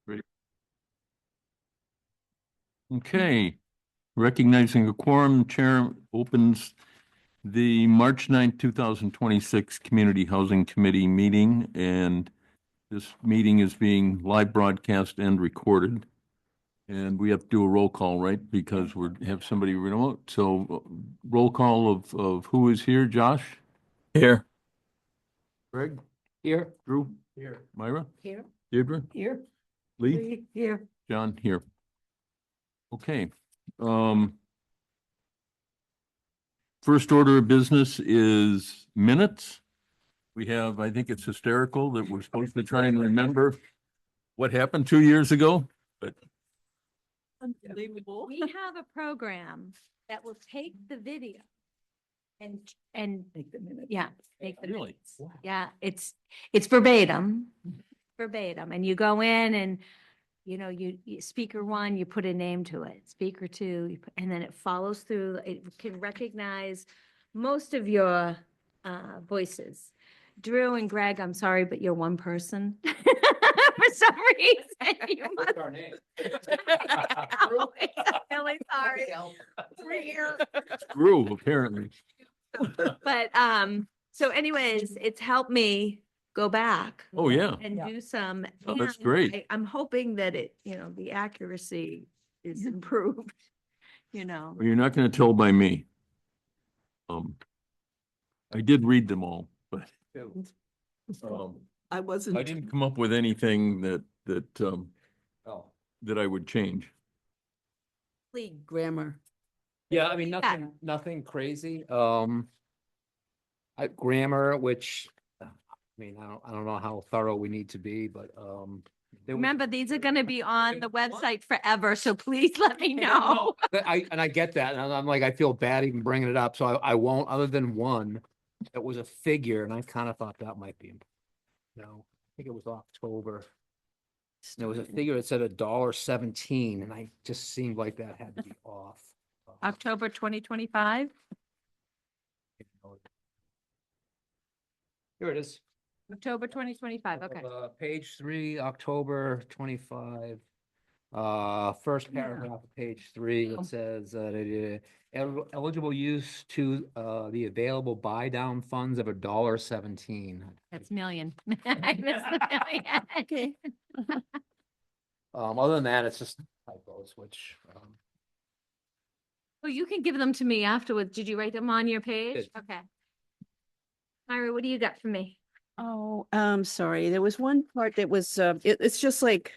Ready? Okay, recognizing a quorum, Chair opens the March 9th, 2026 Community Housing Committee meeting, and this meeting is being live broadcast and recorded. And we have to do a roll call, right? Because we have somebody remote. So roll call of who is here? Josh? Here. Greg? Here. Drew? Here. Myra? Here. Deirdre? Here. Lee? Here. John? Here. Okay. First order of business is minutes. We have, I think it's hysterical that we're supposed to try and remember what happened 2 years ago, but Unbelievable. We have a program that will take the video and Make the minute. yeah, make the Really? minutes. Yeah, it's verbatim, and you go in and you speaker one, you put a name to it, speaker two, and then it follows through. It can recognize most of your voices. Drew and Greg, I'm sorry, but you're one person. For some reason, you must. Our name. I'm really sorry. Drew, apparently. But, so anyways, it's helped me go back. Oh, yeah. And do some. Oh, that's and great. I'm hoping that the accuracy is improved, Well, you're not going to tell by me. I did read them all, but I wasn't. I didn't come up with anything Oh. that I would change. Grammar. Yeah, I mean, nothing crazy. Grammar, which, I mean, I don't know how thorough we need to be, but, Remember, these are gonna be on the website forever, so please let me know. I get that, and I'm like, I feel bad even bringing it up, so I won't, other than one that was a figure, and I kind of thought that might be, no, I think it was October. There was a figure that said $1.17, and I just seemed like that had to be off. October 2025. Here it is. October 2025, okay. Page 3, October 25. First paragraph of page 3, it says that eligible use to the available buy down funds of $1.17. That's million. I missed the million. Okay. Other than that, it's just typos, which Well, you can give them to me afterwards. Did you write them on your page? Did. Okay. Myra, what do you got for me? Oh, sorry. There was one part that was, it's just like,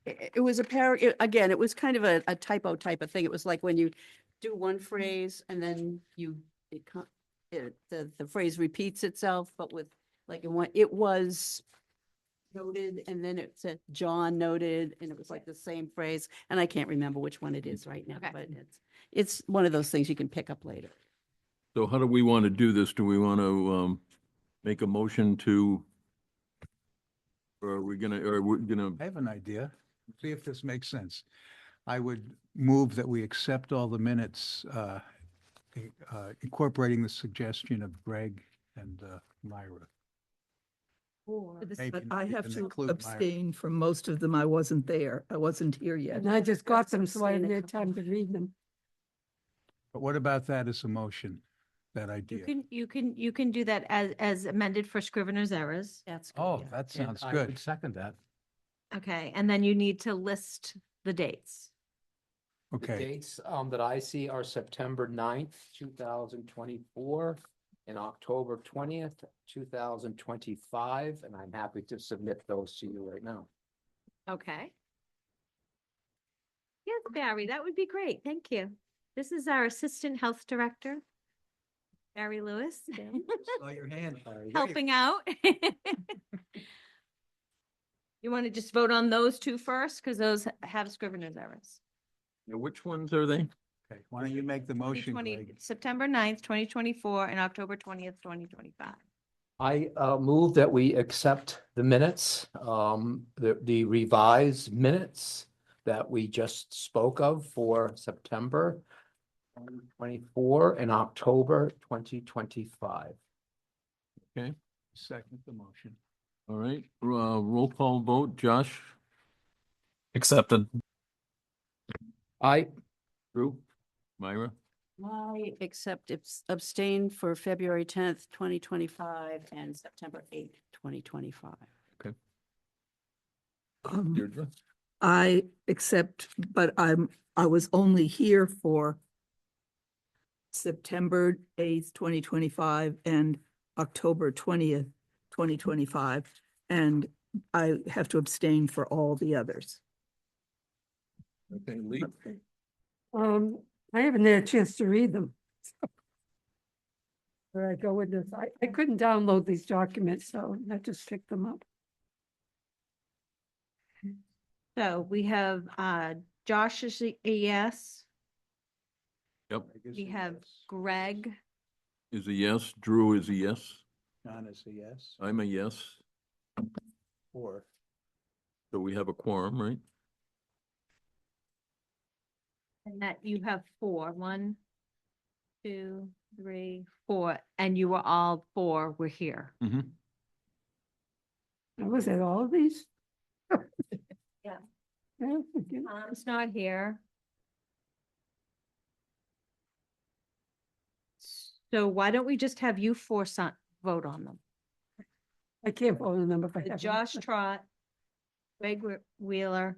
it was again, it was kind of a typo type of thing. It was like when you do one phrase and then the phrase repeats itself, but with like it was noted and then it said John noted and it was like the same phrase. And I can't remember which one it is right now, Okay. but it's one of those things you can pick up later. So how do we want to do this? Do we want to make a motion to, or are we gonna, I have an idea. See if this makes sense. I would move that we accept all the minutes, incorporating the suggestion of Greg and Myra. Maybe But I you have can to include Myra. abstain from most of them. I wasn't there. I wasn't here yet. And I just got them, so I didn't have time to read them. But what about that as a motion, that idea? You can do that as amended for Scrivener's errors. That's good. Oh, yeah. that sounds I good. would second that. Okay, and then you need to list the dates. The Okay, dates that I see are September 9th, 2024, and October 20th, 2025, and I'm happy to submit those to you right now. Okay. Yes, Barry, that would be great. Thank you. This is our Assistant Health Director, Barry Lewis, saw your hand. helping out. You want to just vote on those two first, because those have Scrivener's errors. which ones are they? Okay, why don't you make the motion, 2020 Greg? September 9th, 2024, and October 20th, 2025. I move that we accept the minutes, the revised minutes that we just spoke of for September 2024 and October 2025. Okay, Second the motion. All right, roll call vote, Josh, Accepted. I, Drew, Myra, I accept abstain for February 10th, 2025 and September 8th, 2025. Deirdre, I accept, but I was only here for September 8th, 2025 and October 20th, 2025. And I have to abstain for all the others. okay, Lee, I haven't had a chance to read them. Where I go with this, I couldn't download these documents, so I just picked them up. So we have, Josh is a yes. yep, I guess We a have yes. Greg. is a yes, Drew is a yes, John is a yes, I'm a yes, or so we have a quorum, right? And that you have four. 1, 2, 3, 4, and you were all 4 were here. Mm-hmm. Was it all of these? Yeah. Yeah, okay. Tom's not here. So why don't we just have you 4 vote on them? I can't vote on them if I have. Josh Trot, Greg Wheeler,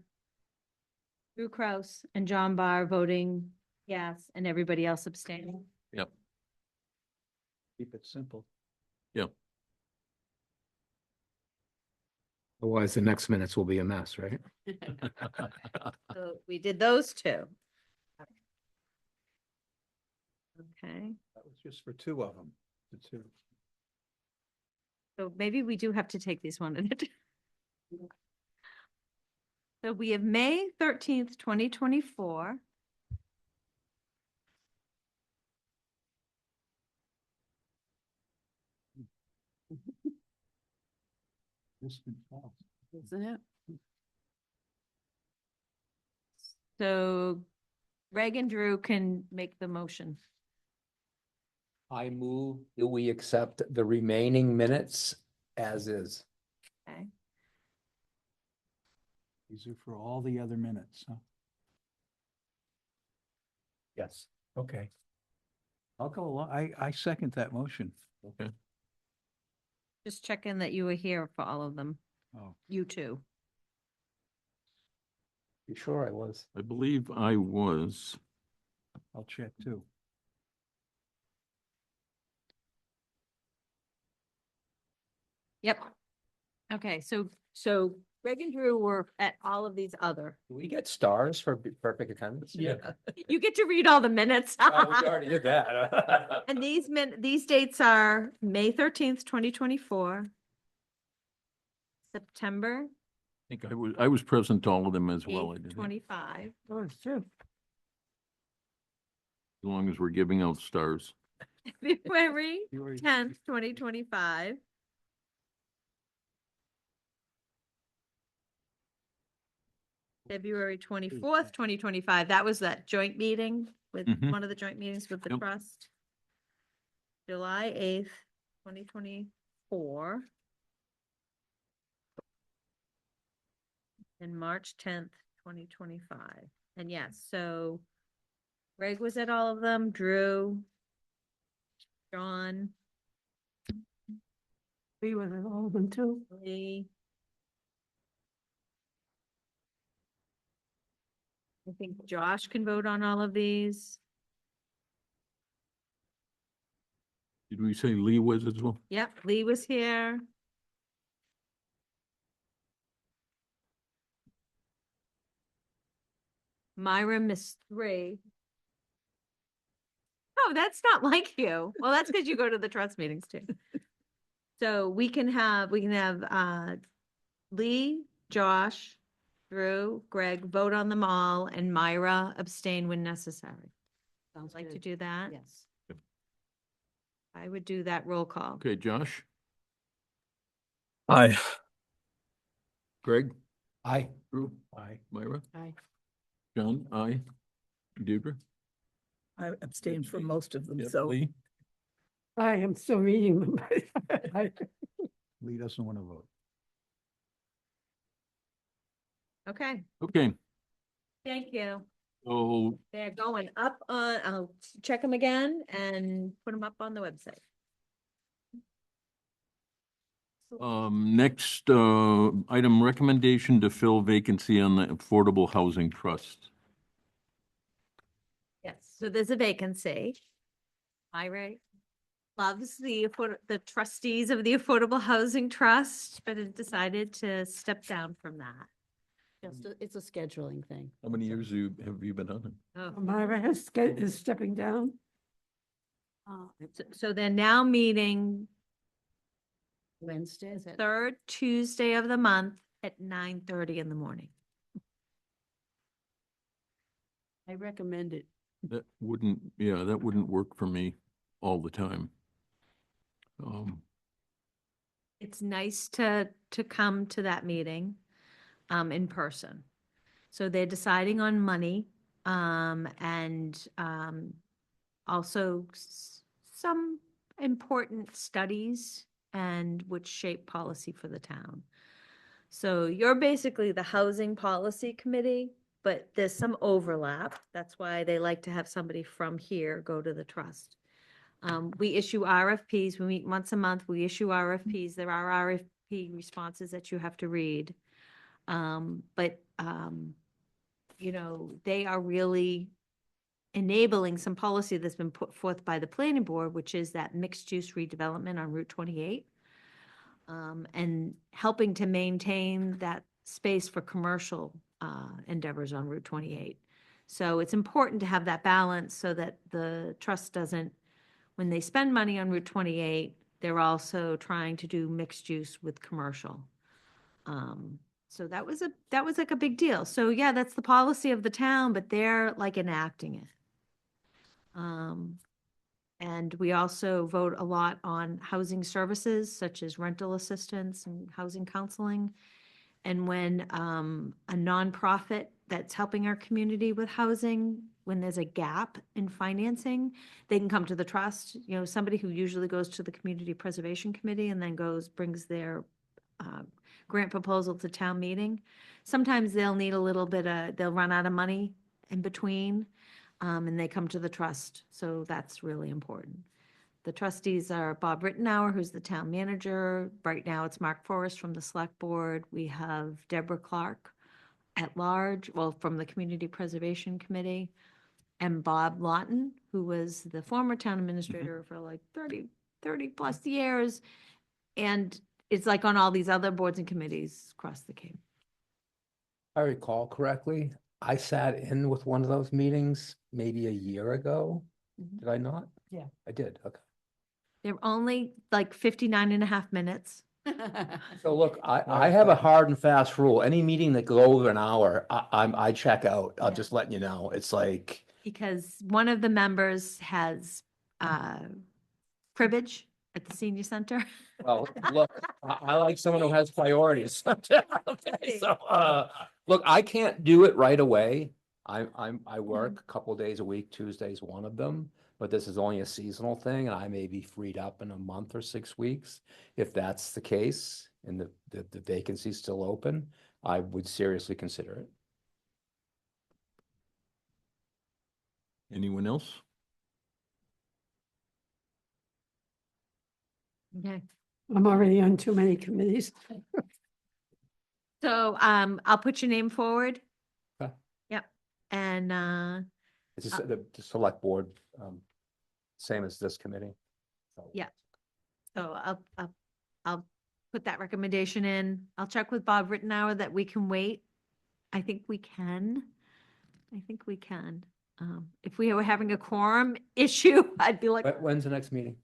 Drew Kraus, and John Barr voting yes, and everybody else abstaining. Yep, keep it simple. yep, otherwise the next minutes will be a mess, right? So we did those 2. Okay, That was just for 2 of them, the 2. so maybe we do have to take these one at a time. So we have May 13th, 2024. Distant past. Isn't it? So Greg and Drew can make the motion. I move that we accept the remaining minutes as is. Okay, These are for all the other minutes, huh? Yes. Okay. I'll go along, I second that motion. okay, just checking that you were here for all of them, Oh, you two. You sure I was? I believe I was. I'll check too. Yep. Okay, so Greg and Drew were at all of these other. Do we get stars for perfect attendance? You get to read all the minutes. Oh, we already did that. And these dates are May 13th, 2024. September I think I was present to all of them as well. I 8th, did, yeah. 25. Oh, it's true. As long as we're giving out stars. February February 10th, 2025. February 24th, 2025. That was that joint meeting with Mhm. one of the joint meetings with the Yep. trust. July 8th, 2024. And March 10th, 2025. And yes, so Greg was at all of them, Drew, John, We were at all of them too. Lee. I think Josh can vote on all of these. Did we say Lee was as well? Yep, Lee was here. Myra missed 3. Oh, that's not like you. Well, that's because you go to the trust meetings too. So we can have Lee, Josh, Drew, Greg, vote on them all, and Myra abstain when necessary. Sounds Like to good. do that? Yes. I would do that roll call. Okay, Josh, Aye. Greg, Aye. Drew, Aye. Myra, Aye. John, I, Deirdre. I abstained from most of them, Yep, so Lee, I am still reading them. Lee doesn't want to vote. Okay, Okay, thank you. so They're going up on, I'll check them again and put them up on the website. next, item, recommendation to fill vacancy on the Affordable Housing Trust. Yes, so there's a vacancy. Ira loves the trustees of the Affordable Housing Trust, but has decided to step down from that. It's a scheduling thing. How many years have you been on it? Oh. Myra is stepping down. So they're now meeting Wednesday, is it? third Tuesday of the month at 9:30 in the morning. I recommend it. That wouldn't work for me all the time. It's nice to come to that meeting in person. So they're deciding on money and also some important studies and which shape policy for the town. So you're basically the Housing Policy Committee, but there's some overlap. That's why they like to have somebody from here go to the trust. We issue RFPs. We meet once a month. We issue RFPs. There are RFP responses that you have to read. But they are really enabling some policy that's been put forth by the planning board, which is that mixed-use redevelopment on Route 28. And helping to maintain that space for commercial endeavors on Route 28. So it's important to have that balance so that the trust doesn't, when they spend money on Route 28, they're also trying to do mixed use with commercial. So that was like a big deal. So yeah, that's the policy of the town, but they're like enacting it. And we also vote a lot on housing services such as rental assistance and housing counseling. And when a nonprofit that's helping our community with housing, when there's a gap in financing, they can come to the trust. Somebody who usually goes to the Community Preservation Committee and then brings their grant proposal to town meeting. Sometimes they'll need a little bit they'll run out of money in between. And they come to the trust, so that's really important. The trustees are Bob Rittenauer, who's the town manager. Right now, it's Mark Forrest from the Select Board. We have Deborah Clark at large, from the Community Preservation Committee, and Bob Lawton, who was the former town administrator for like 30 plus years. And it's like on all these other boards and committees across the Cape. If I recall correctly, I sat in with one of those meetings maybe a year ago. Did I not? Yeah. I did, okay. They're only like 59.5 minutes. So look, I have a hard and fast rule. Any meeting that go over an hour, I check out. I'm Yeah. just letting you know. It's like, Because one of the members has cribbage at the senior center. well, look, I like someone who has priorities. Okay, so, look, I can't do it right away. I work a couple days a week. Tuesday's one of them, but this is only a seasonal thing and I may be freed up in a month or 6 weeks. If that's the case and the vacancy's still open, I would seriously consider it. Anyone else? Okay. I'm already on too many committees. So I'll put your name forward. Okay. Yep. And It's just the select board, same as this committee. So- Yeah. so I'll put that recommendation in. I'll check with Bob Rittenauer that we can wait. I think we can. If we were having a quorum issue, I'd be like, When's the next meeting?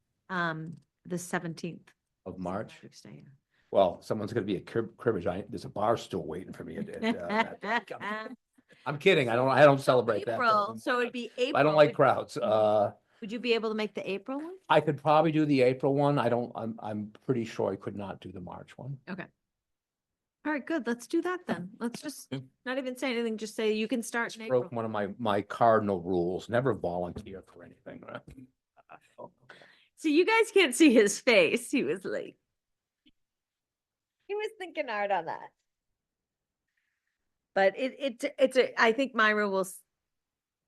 the 17th. Of March? Next day, Well, someone's gonna be at cribbage. There's a bar stool waiting for me. yeah. I'm kidding. I don't celebrate that. April, so it'd be April. I don't like Would- crowds. Would you be able to make the April one? I could probably do the April one. I'm pretty sure I could not do the March one. Okay. All right, good. Let's do that then. Let's just Okay. not even say anything, just say you can start in April. Broke one of my cardinal rules, never volunteer for anything, right? So you guys can't see his face. He was like, he was thinking hard on that. But it's a, I think Myra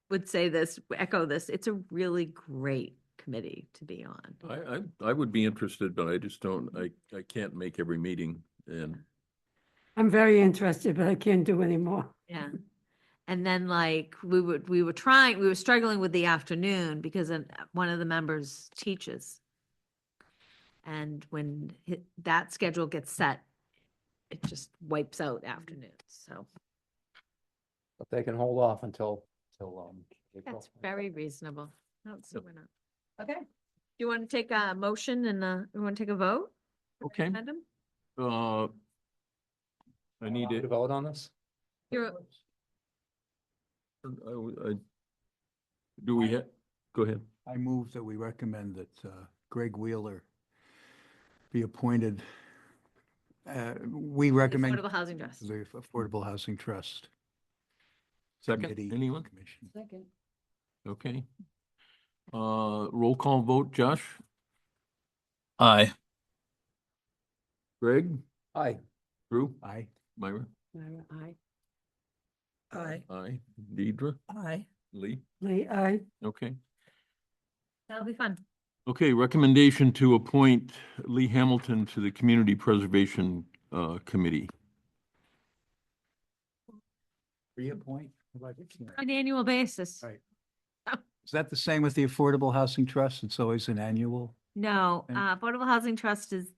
would say this, echo this, it's a really great committee to be on. I would be interested, but I just don't, I can't make every meeting and I'm very interested, but I can't do anymore. Yeah. And then like, we were struggling with the afternoon because one of the members teaches. And when that schedule gets set, it just wipes out afternoons, so But they can hold off until, April. that's very reasonable. No, so we're not. Okay. Do you want to take a motion and, you want to take a vote? Okay. Amendum? I need To it. vote on this? You're, Do we have, go ahead. I move that we recommend that Greg Wheeler be appointed. We recommend Affordable Housing Trust. the Affordable Housing Trust. Second, Committee, anyone? Commission. Second. Okay. Roll call vote, Josh, Aye. Greg, Aye. Drew, Aye. Myra, Myra, aye. Aye. aye, Deidre, Aye. Lee. Lee, aye. Okay. That'll be fun. Okay, recommendation to appoint Lee Hamilton to the Community Preservation Committee. Reappoint? On an annual basis. Right. Is that the same with the Affordable Housing Trust? It's always an annual, No, And- Affordable Housing Trust is,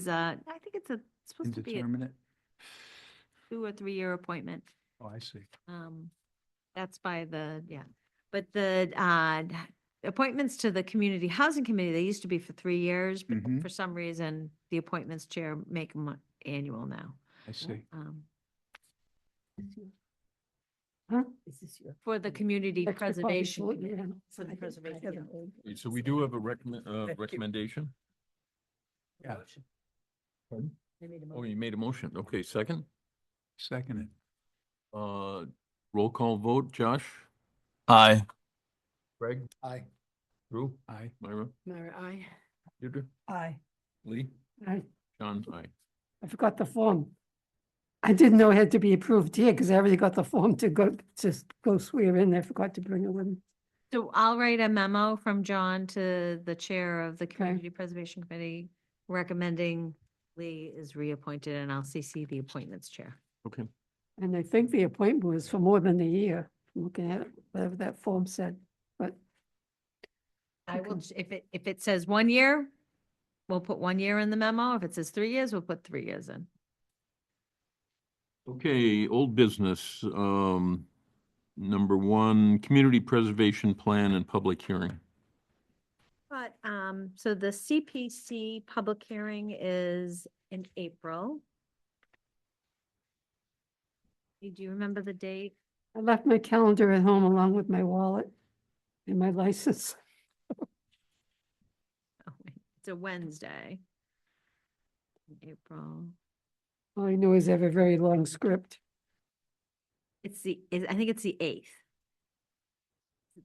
I think it's supposed to be a indeterminate? 2 or 3 year appointment. Oh, I see. That's by yeah. But the, appointments to the Community Housing Committee, they used to be for 3 years, but Mhm. for some reason, the appointments chair make them annual now. I see. Huh? Is this your? For the Community Extra copy, Preservation so, Committee. yeah. For the preservation. I have yeah. an old- So we do have a recommendation? Yeah. Pardon? They made a Oh, motion. you made a motion. Okay, second. Seconded. Roll call vote, Josh, Aye. Greg, Aye. Drew, Aye. Myra, Myra, aye. Deirdre, Aye. Lee, I John's aye. forgot the form. I didn't know it had to be approved here because I already got the form to go swear in. I forgot to bring it with me. So I'll write a memo from John to the chair of the Community Preservation Committee recommending Lee is reappointed, and I'll CC the appointments chair. Okay. And I think the appointment was for more than a year, looking at it, whatever that form said, but. I will, if it says 1 year, we'll put 1 year in the memo. If it says 3 years, we'll put 3 years in. Okay, old business, number 1, community preservation plan and public hearing. But, so the CPC public hearing is in April. Do you remember the date? I left my calendar at home along with my wallet and my license. Oh, wait, it's a Wednesday. In April. All I know is I have a very long script. I think it's the 8th.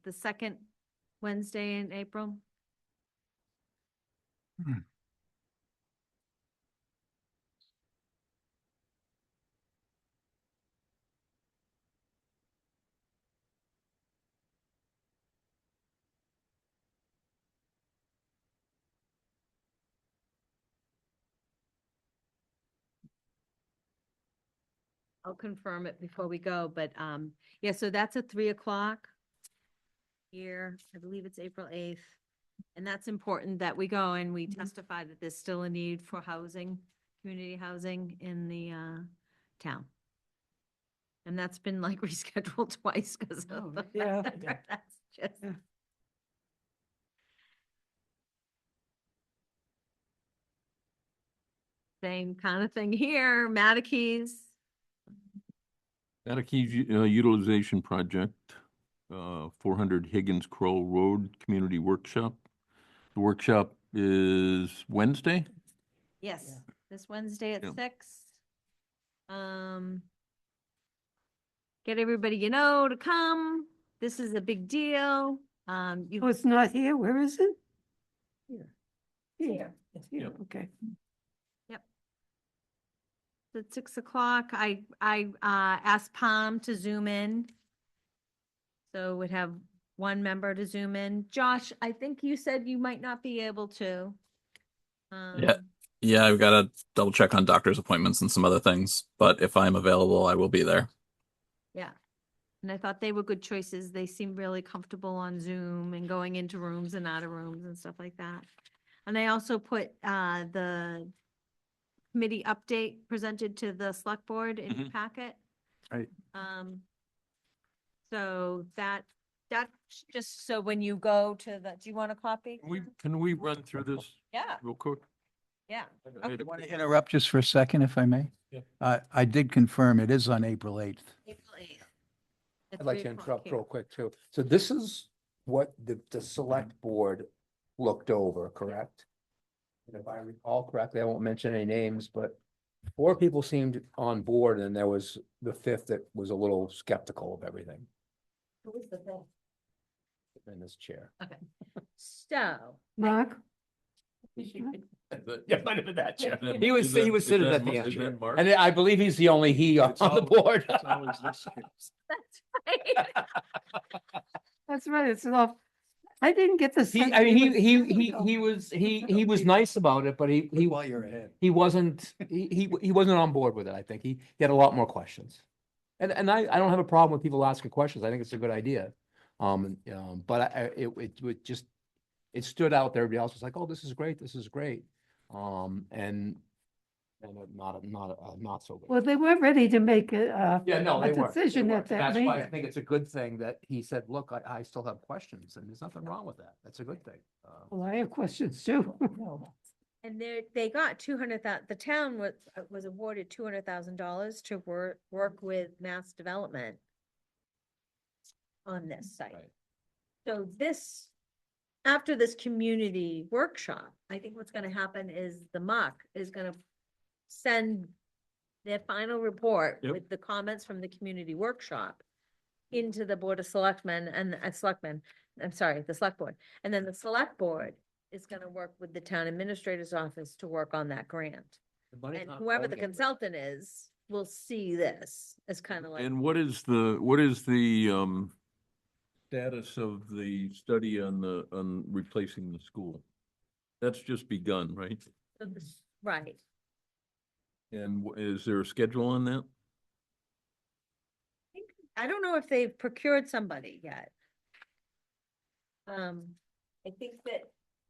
The second Wednesday in April? I'll confirm it before we go, but, yeah, so that's at 3 o'clock here. I believe it's April 8th. And that's important that we go and we testify that there's still a need for housing, community housing in the, town. And that's been like rescheduled twice because Oh, of the yeah. weather. That's just. Yeah. Same kind of thing here, Mattakey's. Mattakey's utilization project, 400 Higgins Crow Road Community Workshop. The workshop is Wednesday? Yes, this Wednesday at Yeah. 6. Get everybody you know to come. This is a big deal. Oh, it's not here? Where is it? Here. Here. It's here, Yep. okay. At 6 o'clock, I asked Palm to zoom in. So we'd have one member to zoom in. Josh, I think you said you might not be able to. Yeah. Um, Yeah, I've got to double check on doctor's appointments and some other things, but if I'm available, I will be there. Yeah. And I thought they were good choices. They seemed really comfortable on Zoom and going into rooms and out of rooms and stuff like that. And I also put the committee update presented to the select board in your Mhm. packet. Right. So that's just so when you go to the, do you want a copy? Can we run through this Yeah, real quick? yeah. I had I a want to quick- interrupt just for a second, if I may. Yeah. I did confirm it is on April 8th. April 8th. at I'd like 3 to o'clock interrupt here. real quick too. So this is what the select board looked over, correct? And if I recall correctly, I won't mention any names, but 4 people seemed on board and there was the 5th that was a little skeptical of everything Who was the fifth? in this chair. So. Mark? Yeah, might have been that chair. Is that- He was is that- sitting is that at the Mar- end. is that Mark? And I believe he's the only he on It's the always- board. it's always this case. That's right. That's right, it's enough. I didn't get the He, sense. I mean, he was he was nice about it, but he While you're ahead. he wasn't, he wasn't on board with it, I think. He had a lot more questions. And I don't have a problem with people asking questions. I think it's a good idea. But it just, it stood out there. Everybody else was like, oh, this is great, this is great. Not so good. Well, they weren't ready to make a Yeah, no, they weren't. They decision weren't. at that That's why I meeting. think it's a good thing that he said, look, I still have questions, and there's nothing wrong with that. That's a good thing. Well, I have questions too. And they got 200,000, the town was awarded $200,000 to work with Mass Development on this site. Right. So this, after this community workshop, I think what's gonna happen is the MUC is gonna send their final report Yep. with the comments from the community workshop into the Board of Selectmen and Selectmen, I'm sorry, the Select Board. And then the Select Board is gonna work with the Town Administrator's Office to work on that grant. And whoever the consultant is, will see this as kind of like. And what is the status of the study on replacing the school? That's just begun, right? Right. And is there a schedule on that? I don't know if they've procured somebody yet. I think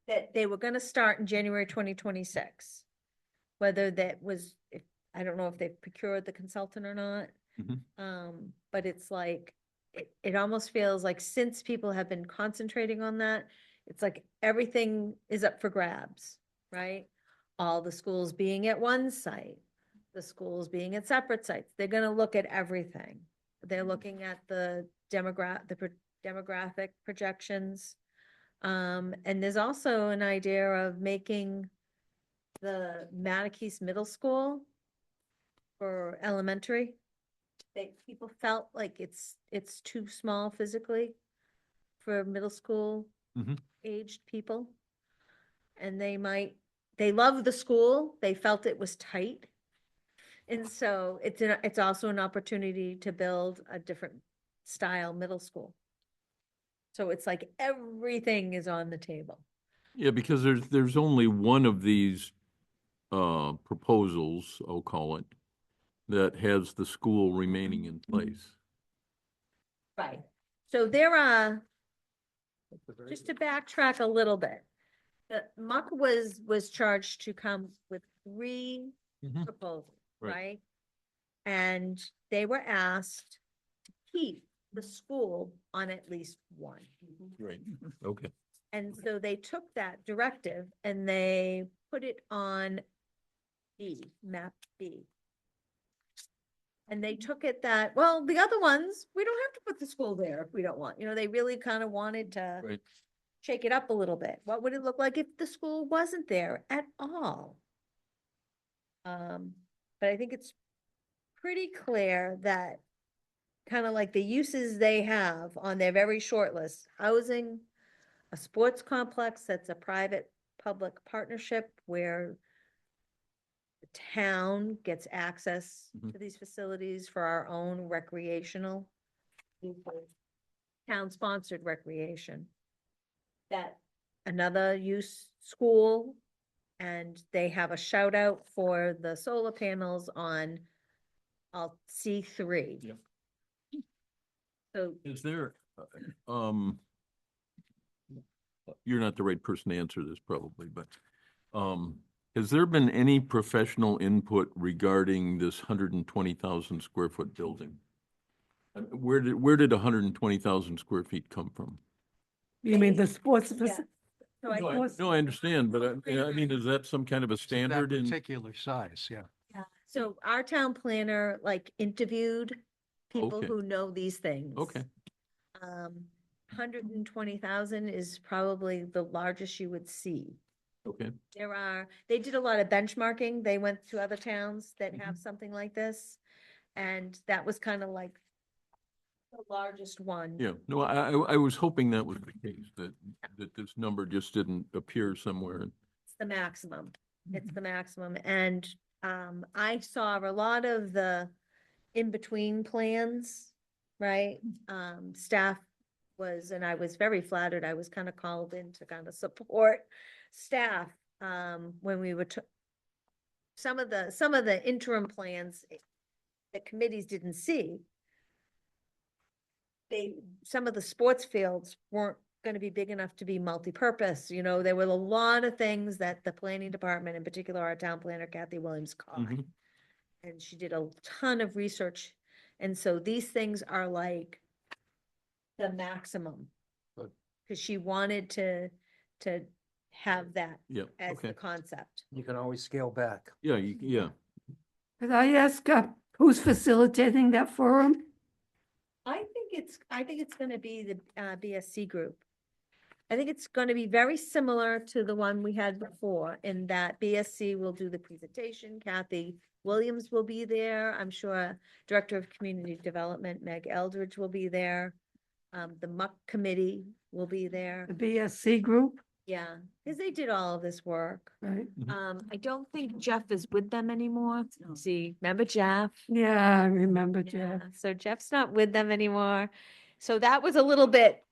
that they were gonna start in January 2026. Whether that was, I don't know if they've procured the consultant or not. Mhm. But it's like, it almost feels like since people have been concentrating on that, it's like everything is up for grabs, right? All the schools being at one site, the schools being at separate sites, they're gonna look at everything. They're looking at the demographic projections. And there's also an idea of making the Mattakese Middle School for elementary. People felt like it's too small physically for middle school Mhm. aged people. And they love the school, they felt it was tight. And so it's also an opportunity to build a different style middle school. So it's like everything is on the table. Yeah, because there's only one of these proposals, I'll call it, that has the school remaining in place. Right. So there are, just to backtrack a little bit, the MUC was charged to come with 3 Mhm. proposals, Right. right? And they were asked to keep the school on at least 1. Right. Okay. And so they took that directive and they put it on map B. And they took it that, well, the other ones, we don't have to put the school there if we don't want, they really kind of wanted to Right. shake it up a little bit. What would it look like if the school wasn't there at all? But I think it's pretty clear that kind of like the uses they have on their very short list, housing, a sports complex that's a private-public partnership where the town gets access Mhm. to these facilities for our own recreational, town-sponsored recreation. That another use school, and they have a shout out for the solar panels on C3. Yep. So Is there, you're not the right person to answer this probably, but, has there been any professional input regarding this 120,000 square foot building? Where did 120,000 square feet come from? You mean the sports? Yeah. So I- No, I understand, but I mean, is that some kind of a That standard in? particular size, yeah. Yeah, so our town planner like interviewed people Okay. who know these things. Okay, 120,000 is probably the largest you would see. okay. They did a lot of benchmarking. They went to other towns that have something like this. And that was kind of like the largest one. Yeah, no, I was hoping that was the case, that this number just didn't appear somewhere. It's the maximum. It's the maximum. And I saw a lot of the in-between plans, right? Staff was, and I was very flattered, I was kind of called in to kind of support staff when we were some of the interim plans that committees didn't see. Some of the sports fields weren't going to be big enough to be multi-purpose, you know, there were a lot of things that the planning department, in particular our town planner Kathy Williams, caught. Mhm. And she did a ton of research. And so these things are like the maximum. Good. Because she wanted to have that Yeah, as okay. the concept. You can always scale back. Yeah, yeah. Could I ask, who's facilitating that forum? I think it's gonna be the BSC group. I think it's gonna be very similar to the one we had before in that BSC will do the presentation. Kathy Williams will be there. I'm sure Director of Community Development Meg Eldridge will be there. The MUC committee will be there. The BSC group, Yeah, because they did all of this work. right? I don't think Jeff is with them anymore. See, remember Jeff? Yeah, I remember Yeah, Jeff. so Jeff's not with them anymore. So that was a little bit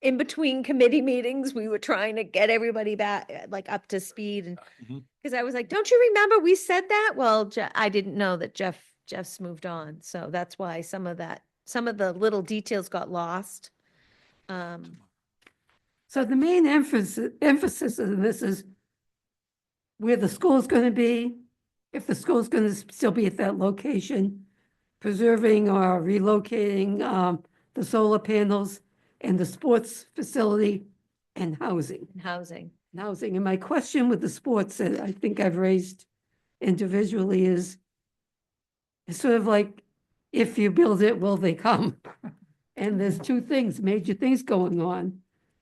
in between committee meetings, we were trying to get everybody back, like up to speed and Mhm. because I was like, don't you remember we said that? Well, I didn't know that Jeff's moved on. So that's why some of the little details got lost. So the main emphasis of this is where the school's going to be, if the school's going to still be at that location, preserving or relocating the solar panels and the sports facility and housing. Housing. Housing. And my question with the sports that I think I've raised individually is it's sort of like, if you build it, will they come? And there's two things, major things going on.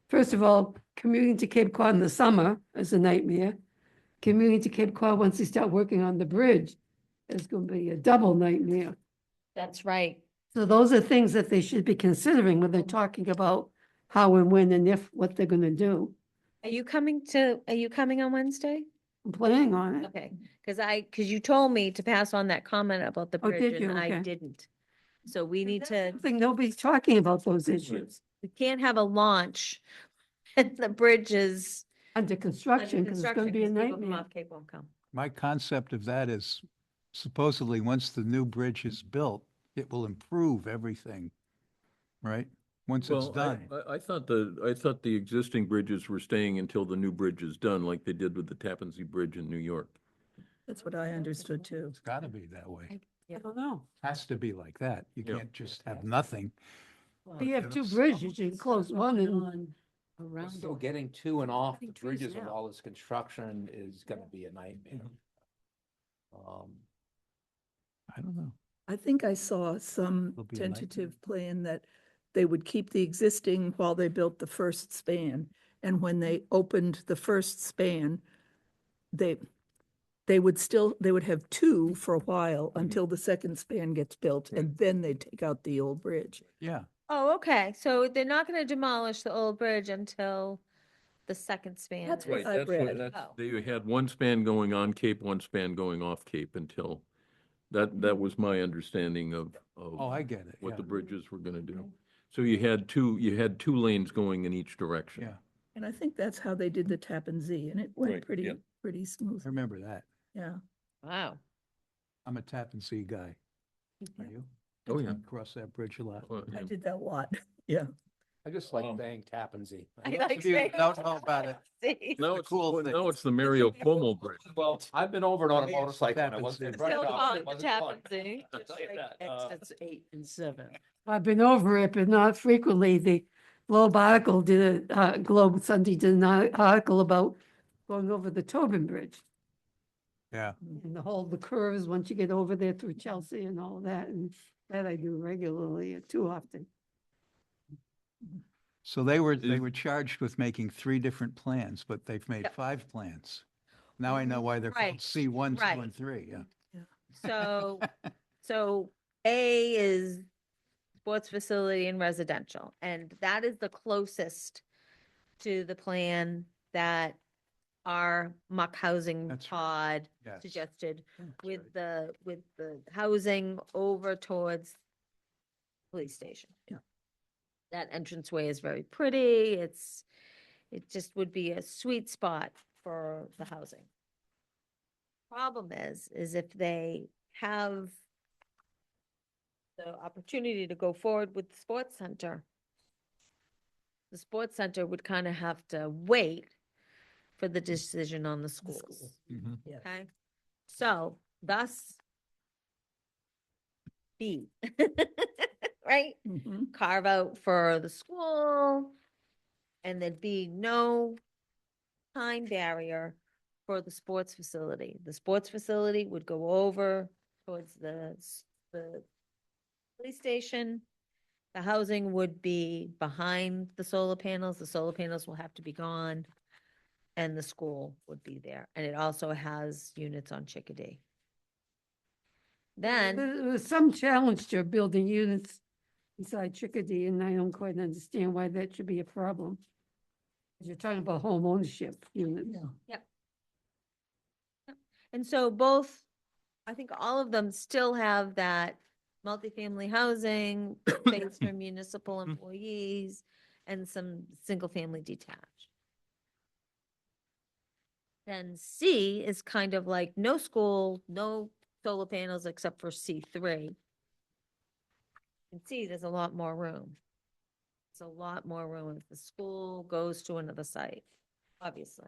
First of all, commuting to Cape Cod in the summer is a nightmare. Commuting to Cape Cod once they start working on the bridge is going to be a double nightmare. That's right. So those are things that they should be considering when they're talking about how and when and if, what they're going to do. Are you coming on Wednesday? I'm planning on it. Okay, because you told me to pass on that comment about the Oh, bridge did you? and I Okay. didn't. So we need to, I think nobody's talking about those issues we can't have a launch and the bridge is under under construction because it's going to be a construction 'cause people from nightmare. off Cape won't come. My concept of that is supposedly, once the new bridge is built, it will improve everything, right? Once it's Well, done. I thought the existing bridges were staying until the new bridge is done, like they did with the Tappan Zee Bridge in New York. That's what I understood too. It's gotta be that way. I don't know. Has to be like that. You Yeah. can't just have nothing. If you have two bridges, you can close one and So getting to and off the Planting trees bridges with now. all this construction is gonna be a nightmare. I don't know. I think I saw some It'll be a nightmare. tentative plan that they would keep the existing while they built the first span. And when they opened the first span, they would have two for a while until the second span gets built and then they take out the old bridge. Yeah. Oh, okay, so they're not gonna demolish the old bridge until the second span. That's is. what Right, I that's what, read. that's, Oh. they had one span going on Cape, one span going off Cape until, that was my understanding of Oh, I get it, what yeah, the bridges were gonna do. So you had two lanes going in each direction. yeah, And I think that's how they did the Tappan Zee, and it went Right, pretty, yeah. pretty smooth. I remember that. Yeah. Wow. I'm a Tappan Zee guy. Are you? Oh, yeah. Cross that bridge a lot. Well, I yeah. did that a lot. Yeah. I just like Wow. saying Tappan Zee. I Those like of you saying that don't know about it. See? Now the it's, cool well, thing. now it's the Mario Cuomo Bridge. Well, I've been over it on a Me, it's motorcycle. and I Tappan wasn't Zee. right Still about call it. it It wasn't Tappan fun. Zee. I'll tell you that. Exits 8 and 7. I've been over it, but not frequently. The Globe article Globe Sunday did an article about going over the Tobin Bridge Yeah, and the curves once you get over there through Chelsea and all that. And that I do regularly, too often. so they were Is- charged with making 3 different plans, but they've made Yep. 5 plans. Now I know why they're Right, called C1, 2, right. and 3, yeah. So, so A is sports facility and residential, and that is the closest to the plan that our muck housing That's right. pod Yes. suggested That's with right. the housing over towards police station. Yeah. That entranceway is very pretty. It just would be a sweet spot for the housing. Problem is if they have the opportunity to go forward with the sports center, the sports center would kind of have to wait for the decision on the schools. Mhm. Yes. Okay, so thus B, right? Mhm. Carve out for the school and there'd be no time barrier for the sports facility. The sports facility would go over towards the police station. The housing would be behind the solar panels. The solar panels will have to be gone. And the school would be there. And it also has units on Chickadee. Then, There was some challenge to building units beside Chickadee, and I don't quite understand why that should be a problem. You're talking about home ownership units. Yeah. and so both, I think all of them still have that multifamily housing, space for municipal employees, and some single-family detached. Then C is kind of like no school, no solar panels except for C3. And C, there's a lot more room. It's a lot more room if the school goes to another site, obviously.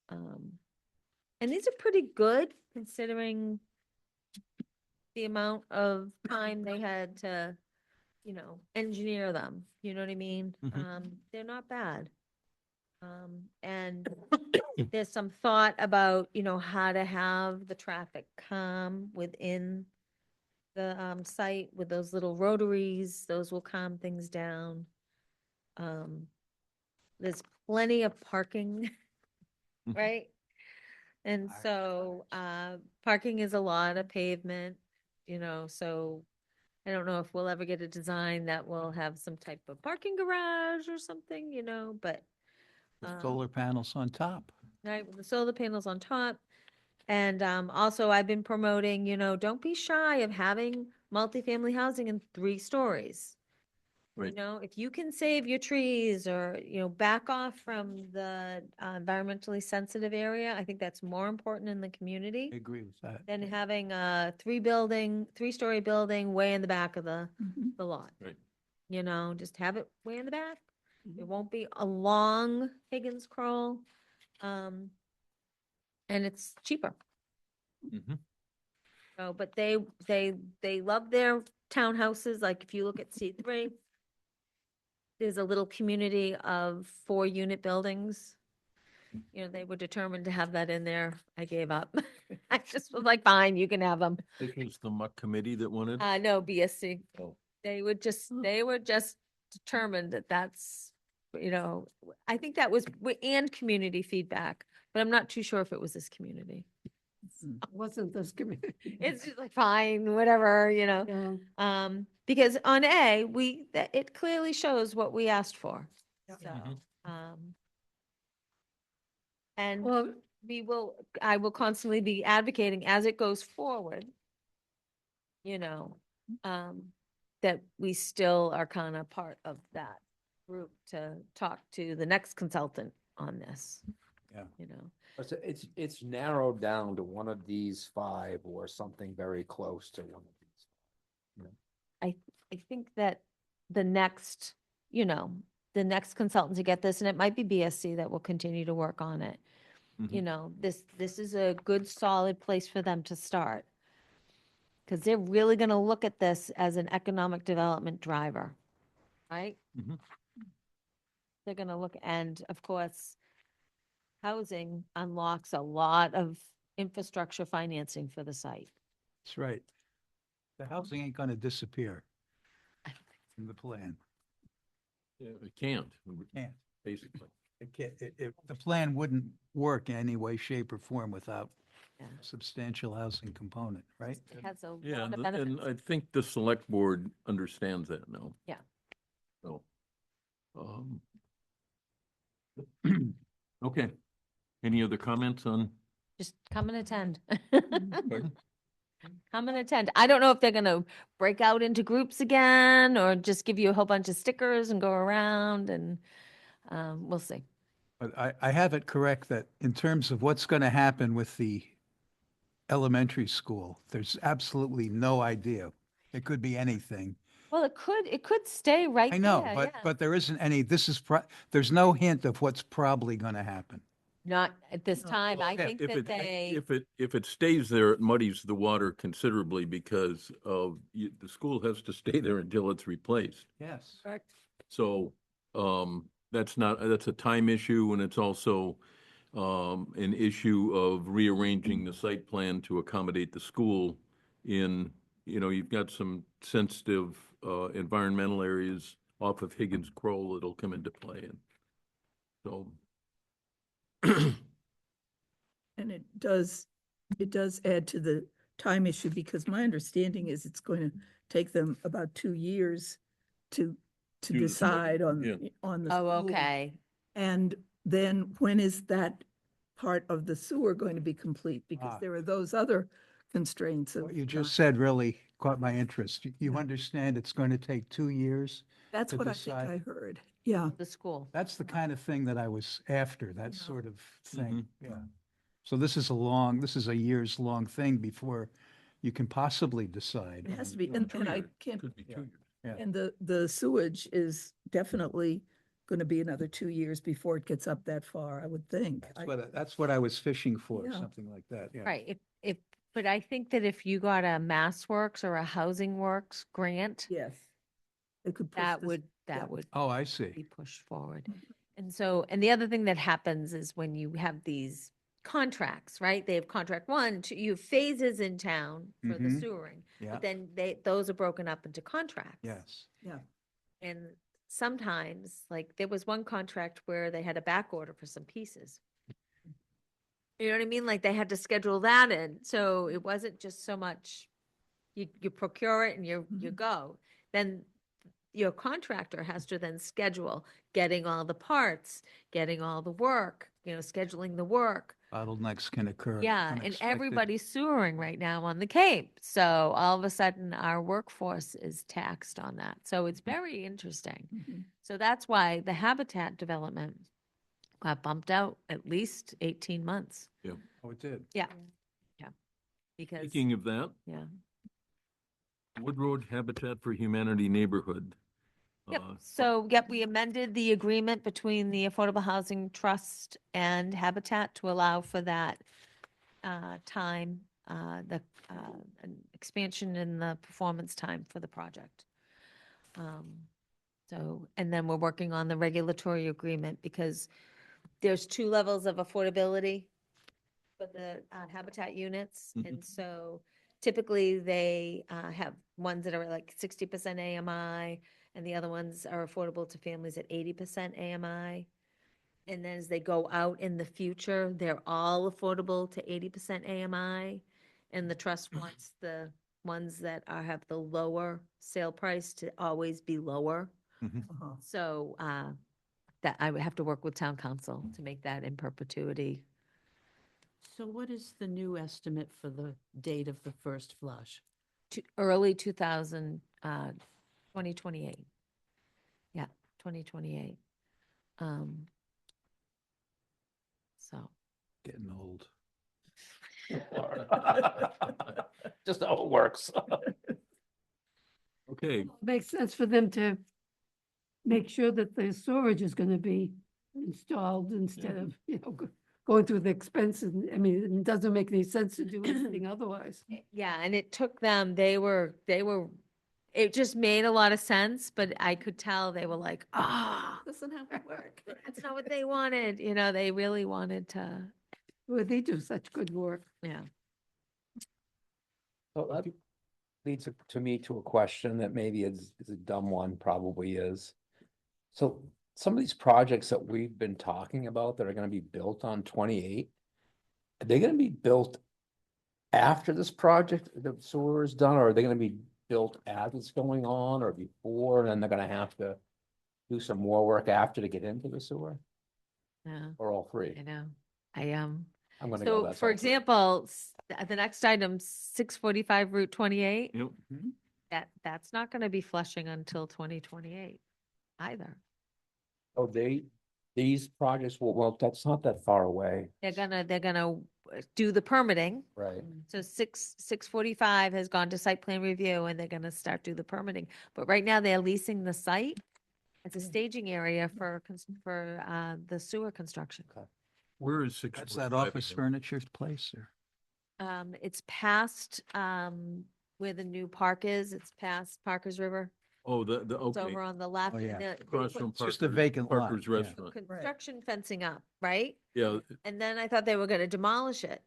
And these are pretty good considering the amount of time they had to, engineer them, you know what I mean? Mhm. They're not bad. And there's some thought about, how to have the traffic calm within the site with those little rotaries, those will calm things down. There's plenty of parking, Mhm. right? And Park. so, parking is a lot of pavement, so I don't know if we'll ever get a design that will have some type of parking garage or something, but. With solar panels on top. Right, with the solar panels on top. And also I've been promoting, don't be shy of having multifamily housing in 3 stories. Right. If you can save your trees or, back off from the environmentally sensitive area, I think that's more important in the community I agree with that. than having a 3-story building way in the back of the Mhm. lot. Right. Just have it way in the back. Mhm. It won't be a long Higgins crawl. And it's cheaper. Mhm. So, but they love their townhouses. Like if you look at C3, there's a little community of 4-unit buildings. They were determined to have that in there. I gave up. I just was like, fine, you can have them. This was the muck committee that wanted? No, BSC. Oh. They were just determined that that's, I think that was, and community feedback, but I'm not too sure if it was this community. It wasn't this community. It's just like, fine, whatever, Yeah. because on A, it clearly shows what we asked for. Yep. So, Mhm. And Well, I will constantly be advocating as it goes forward, that we still are kind of part of that group to talk to the next consultant on this. Yeah. It's narrowed down to one of these five or something very close to one of these. I think that the next, the next consultant to get this, and it might be BSC that will continue to work on it. This is a good, solid place for them to start. Because they're really going to look at this as an economic development driver, right? Mhm. They're going to look, and of course, housing unlocks a lot of infrastructure financing for the site. That's right. The housing ain't gonna disappear from the plan. Yeah, it can't, Can't. basically. The plan wouldn't work in any way, shape, or form without Yeah. a substantial housing component, right? It has a Yeah, lot of and benefits. I think the select board understands that now. Yeah. So, okay. Any other comments on? Just come and attend. Pardon? Come and attend. I don't know if they're gonna break out into groups again or just give you a whole bunch of stickers and go around and we'll see. But I have it correct that in terms of what's going to happen with the elementary school, there's absolutely no idea. It could be anything. Well, it could stay right I there. know, yeah. but there isn't any, there's no hint of what's probably going to happen. Not at this time. I yeah, think If that it, they, if it stays there, it muddies the water considerably because of, the school has to stay there until it's replaced. Yes. correct. So, that's a time issue and it's also, an issue of rearranging the site plan to accommodate the school in, you've got some sensitive, environmental areas off of Higgins Kroll that'll come into play and so. And it does add to the time issue because my understanding is it's going to take them about 2 years to Do the decide study, on the. oh, school. okay. And then when is that part of the sewer going to be complete? Because Ah. there are those other constraints of. What you just said really caught my interest. You understand it's going to take 2 years? That's to what I think decide. I heard. Yeah. The school. That's the kind of thing that I was after, that Yeah. sort of thing, yeah. So this is a years-long thing before you can possibly decide. It has on- to be, on and I years. can't, Could be 2 years. Yeah. and the sewage is definitely going to be another 2 years before it gets up that far, I would think. That's what I was fishing for, Yeah. something like that, yeah. Right. But I think that if you got a MassWorks or a Housing Works grant, Yes. It could push that this- would, yeah. that would Oh, I be see. pushed forward. Mhm. And so, and the other thing that happens is when you have these contracts, right? They have contract 1, 2, you have phases in town for the Mhm. sewering. Yeah, But then those are broken up into contracts. yes. Yeah. And sometimes, like, there was one contract where they had a back order for some pieces. You know what I mean? Like, they had to schedule that in. So it wasn't just so much, you procure it and you Mhm. go. Then your contractor has to then schedule getting all the parts, getting all the work, scheduling the work. Bottlenecks can occur. Yeah, and unexpected. everybody's sewering right now on the Cape. So all of a sudden, our workforce is taxed on that. So it's very interesting. Mhm. So that's why the habitat development got bumped out at least 18 months. Oh, it did. Because, Speaking of that, yeah. Wood Road Habitat for Humanity neighborhood. Yep. uh, So, yep, we amended the agreement between the Affordable Housing Trust and Habitat to allow for that time, an expansion in the performance time for the project. So, and then we're working on the regulatory agreement because there's 2 levels of affordability for the Habitat units. Mhm. And so typically they have ones that are like 60% AMI and the other ones are affordable to families at 80% AMI. And then as they go out in the future, they're all affordable to 80% AMI. And the trust wants the ones that have the lower sale price to always be lower. Uh-huh. So that I would have to work with town council to make that in perpetuity. So what is the new estimate for the date of the first flush? Early 2028. Yeah, 2028. So, Getting old. Just how it works. Okay, Makes sense for them to make sure that the storage is gonna be installed instead of, going through the expenses. I mean, it doesn't make any sense to do anything otherwise. yeah, and it took them, it just made a lot of sense, but I could tell they were like, ah, Doesn't have to work. that's not what they wanted. They really wanted to, Well, they do such good work. yeah. So that leads to me to a question that maybe is a dumb one, probably is. So some of these projects that we've been talking about that are gonna be built on 28, are they gonna be built after this project, the sewer is done, or are they gonna be built as it's going on or before, and then they're gonna have to do some more work after to get into the sewer, Yeah, or all three? I know. I'm gonna go, so that's for all three. example, the next item, 645 Route 28, yep. that's not gonna be flushing until 2028 either. Oh, these projects, well, that's not that far away, They're gonna do the permitting. right? So 645 has gone to site plan review and they're gonna start do the permitting. But right now they're leasing the site as a staging area for the sewer construction. Where is 6? That's that office furniture place or? It's past where the new park is. It's past Parker's River. Oh, the, It's okay. over on the left. Oh, yeah. and they Across put from It's just a Parker's- vacant lot, Parker's yeah. Restaurant. construction fencing up, right? Yeah, And then I thought they were gonna demolish it.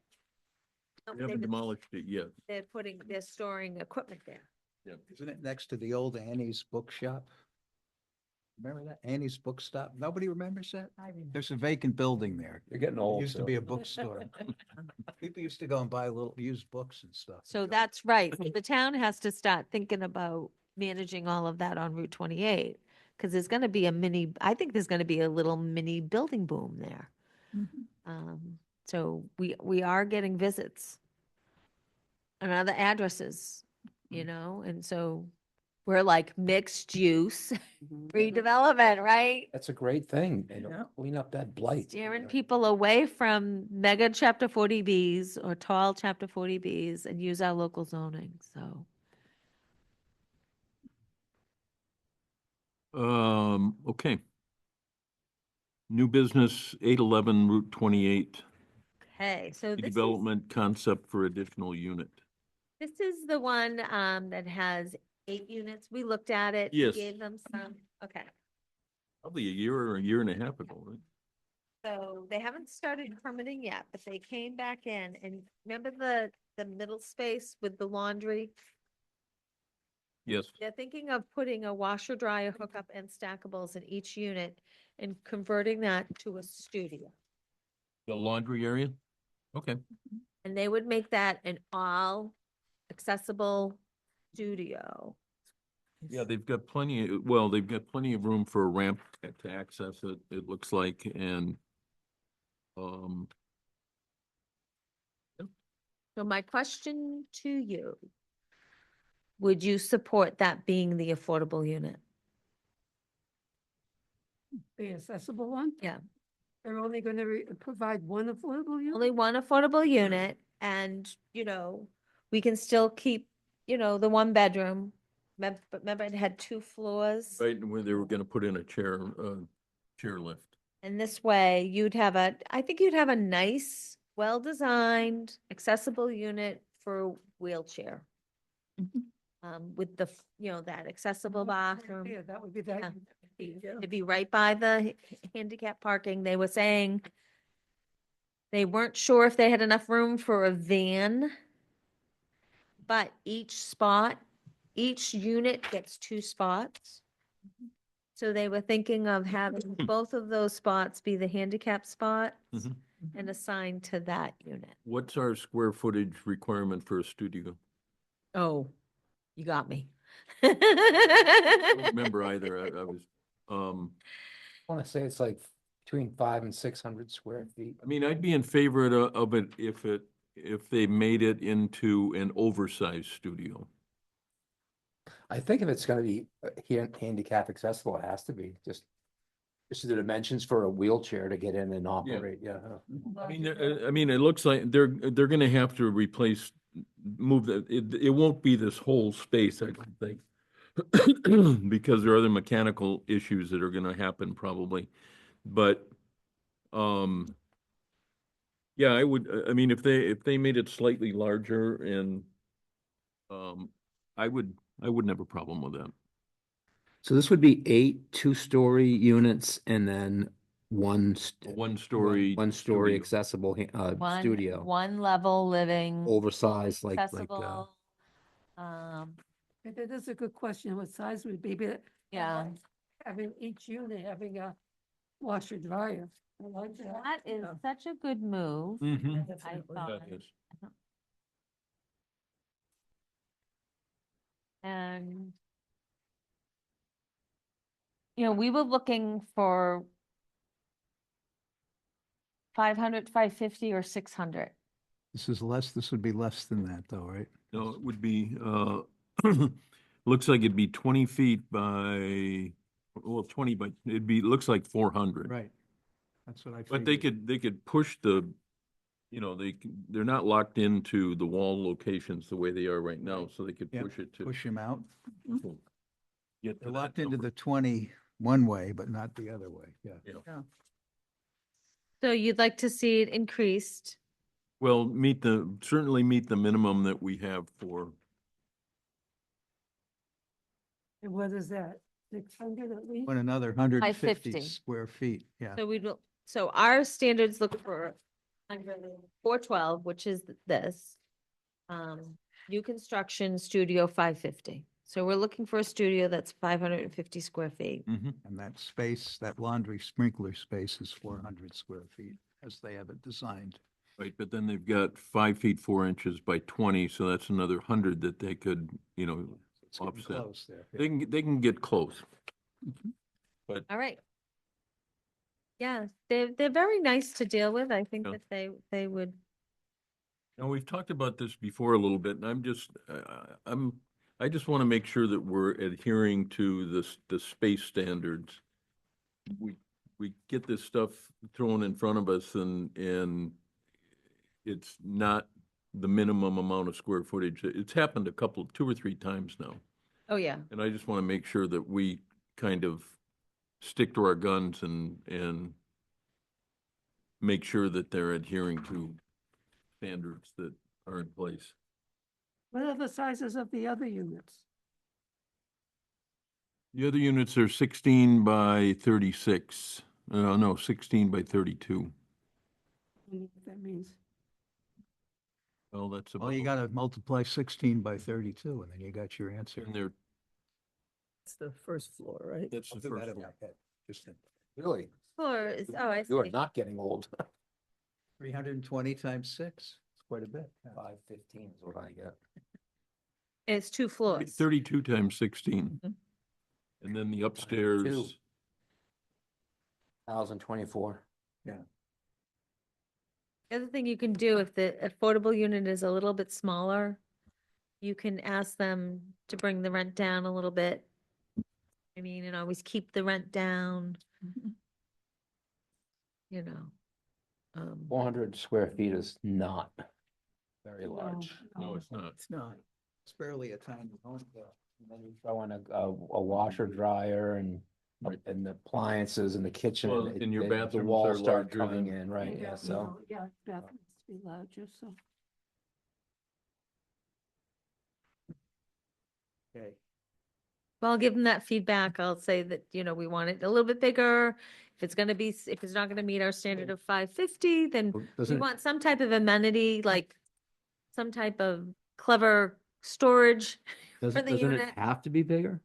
they haven't demolished it yet. They're storing equipment there. Isn't it next to the old Annie's Bookshop? Remember that? Annie's Bookstop? Nobody remembers that? There's a vacant building there. You're getting It old. used to Sue. be a bookstore. People used to go and buy little used books and stuff. So that's right. So the town has to start thinking about managing all of that on Route 28. Because there's gonna be I think there's gonna be a little mini building boom there. So we are getting visits and other addresses, and so we're like mixed use redevelopment, right? That's a great thing, Yeah. clean up that blight. Steering people away from mega chapter 40Bs or tall chapter 40Bs and use our local zoning, so. Okay. New business, 811 Route 28, Okay, so this is. development concept for additional unit. This is the one that has 8 units. We looked at it. we Yes. Gave them some, okay. Probably a year or a year and a half ago, right? So they haven't started permitting yet, but they came back in and remember the middle space with the laundry? Yes. They're thinking of putting a washer dryer hookup and stackables in each unit and converting that to a studio. The laundry area? Okay. And they would make that an all accessible studio. Yeah, they've got plenty of room for a ramp to access it, it looks like, and So my question to you, would you support that being the affordable unit? The accessible one? Yeah. They're only gonna provide one affordable unit? Only one affordable unit and, we can still keep, the 1 bedroom. But remember it had 2 floors? right where they were gonna put in a chair lift. And this way I think you'd have a nice, well-designed, accessible unit for a wheelchair. With that accessible bathroom. Yeah, that would be Yeah. that. To be right by the handicap parking. They were saying they weren't sure if they had enough room for a van. But each unit gets 2 spots. So they were thinking of having both of those spots be the handicap spots Mhm. and assigned to that unit. What's our square footage requirement for a studio? Oh, you got me. I don't remember either, I was, I want to say it's like between 500 and 600 square feet. I mean, I'd be in favor of it if they made it into an oversized studio. I think if it's gonna be handicap accessible, it has to be just the dimensions for a wheelchair to get in and operate, yeah. I mean, it looks like they're gonna have to move it won't be this whole space, I don't think. Because there are other mechanical issues that are gonna happen probably, but, yeah, I mean, if they made it slightly larger and, I wouldn't have a problem with that. So this would be 8 two-story units and then one One-story. one-story studio. accessible One, studio, one level living, oversized like accessible. Um, That is a good question, what size would be, but yeah, having each unit having a washer dryer. I like that. that is such a good move. Mhm. I thought. That is. And you know, we were looking for 500, 550, or 600. This would be less than that though, right? No, it would be, looks like it'd be 20 feet by, well, 20 by, looks like 400. Right. That's what I But figured. they could push they're not locked into the wall locations the way they are right now, so they could Yep, push it to. Push them out. Get to They're that locked into number. the 20 one way, but not the other way, yeah. So you'd like to see it increased. Well, certainly meet the minimum that we have for, And what is that, 600 at least? Want another 150 550. square feet, yeah. So so our standards look for 412, which is this. New construction studio 550. So we're looking for a studio that's 550 square feet. Mhm. And that space, that laundry sprinkler space is 400 square feet as they have it designed. Right, but then they've got 5 feet 4 inches by 20, so that's another 100 that they could, It's getting offset. close there. yeah. They can get close. All right. Yeah, they're very nice to deal with. I think Yeah. that they would. Now, we've talked about this before a little bit, and I just want to make sure that we're adhering to the space standards. We get this stuff thrown in front of us and it's not the minimum amount of square footage. It's happened 2 or 3 times now. Oh, yeah. And I just want to make sure that we kind of stick to our guns and make sure that they're adhering to standards that are in place. What are the sizes of the other units? The other units are 16 by 36. No, 16 by 32. I don't know what that means. Well, that's about. Well, you gotta multiply 16 by 32 and then you got your answer. And they're, It's the first floor, right? that's the I'll do first that in one. my head, just in- Really? Floor is, oh, I You are see. not getting old. 320 times 6, it's quite a bit. yeah. 515 is what I get. It's 2 floors. 32 times 16. Mhm. And then the upstairs, 1,024. The other thing you can do, if the affordable unit is a little bit smaller, you can ask them to bring the rent down a little bit. I mean, and always keep the rent down. You know. 400 square feet is not very large. no, it's not. It's not. It's barely a tiny home. And then you throw in a washer dryer and the appliances in the kitchen. Well, and and your the bathrooms walls are start larger coming than- in, right, yeah, so. Yeah, bathrooms to be larger, so. Okay. Well, I'll give them that feedback. I'll say that, we want it a little bit bigger. If it's not gonna meet our standard of 550, then we Doesn't, want some type of amenity, like some type of clever storage. for the doesn't it unit. have to be bigger?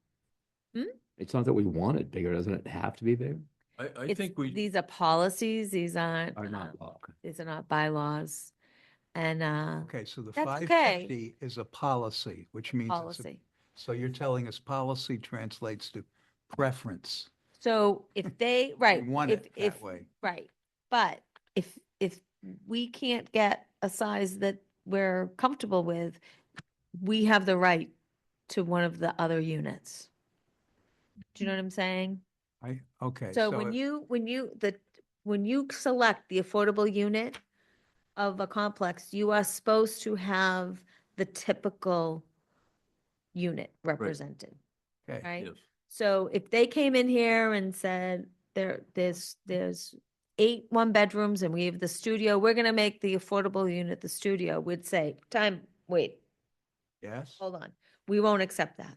Hmm? It's not that we want it bigger, doesn't it have to be bigger? I It's- think These are policies, these aren't, Or not? Oh, okay. these are not bylaws. And, Okay, so the That's okay. 550 is a policy, which means it's a. policy. So you're telling us policy translates to preference. So if they, right, We want if, it if, that way. right, but if we can't get a size that we're comfortable with, we have the right to one of the other units. Do you know what I'm saying? Okay. So when you select the affordable unit of a complex, you are supposed to have the typical unit represented, Okay. right? Yes. So if they came in here and said, there's 8 1-bedrooms and we have the studio, we're gonna make the affordable unit the studio, we'd say, wait, Yes. hold on, we won't accept that.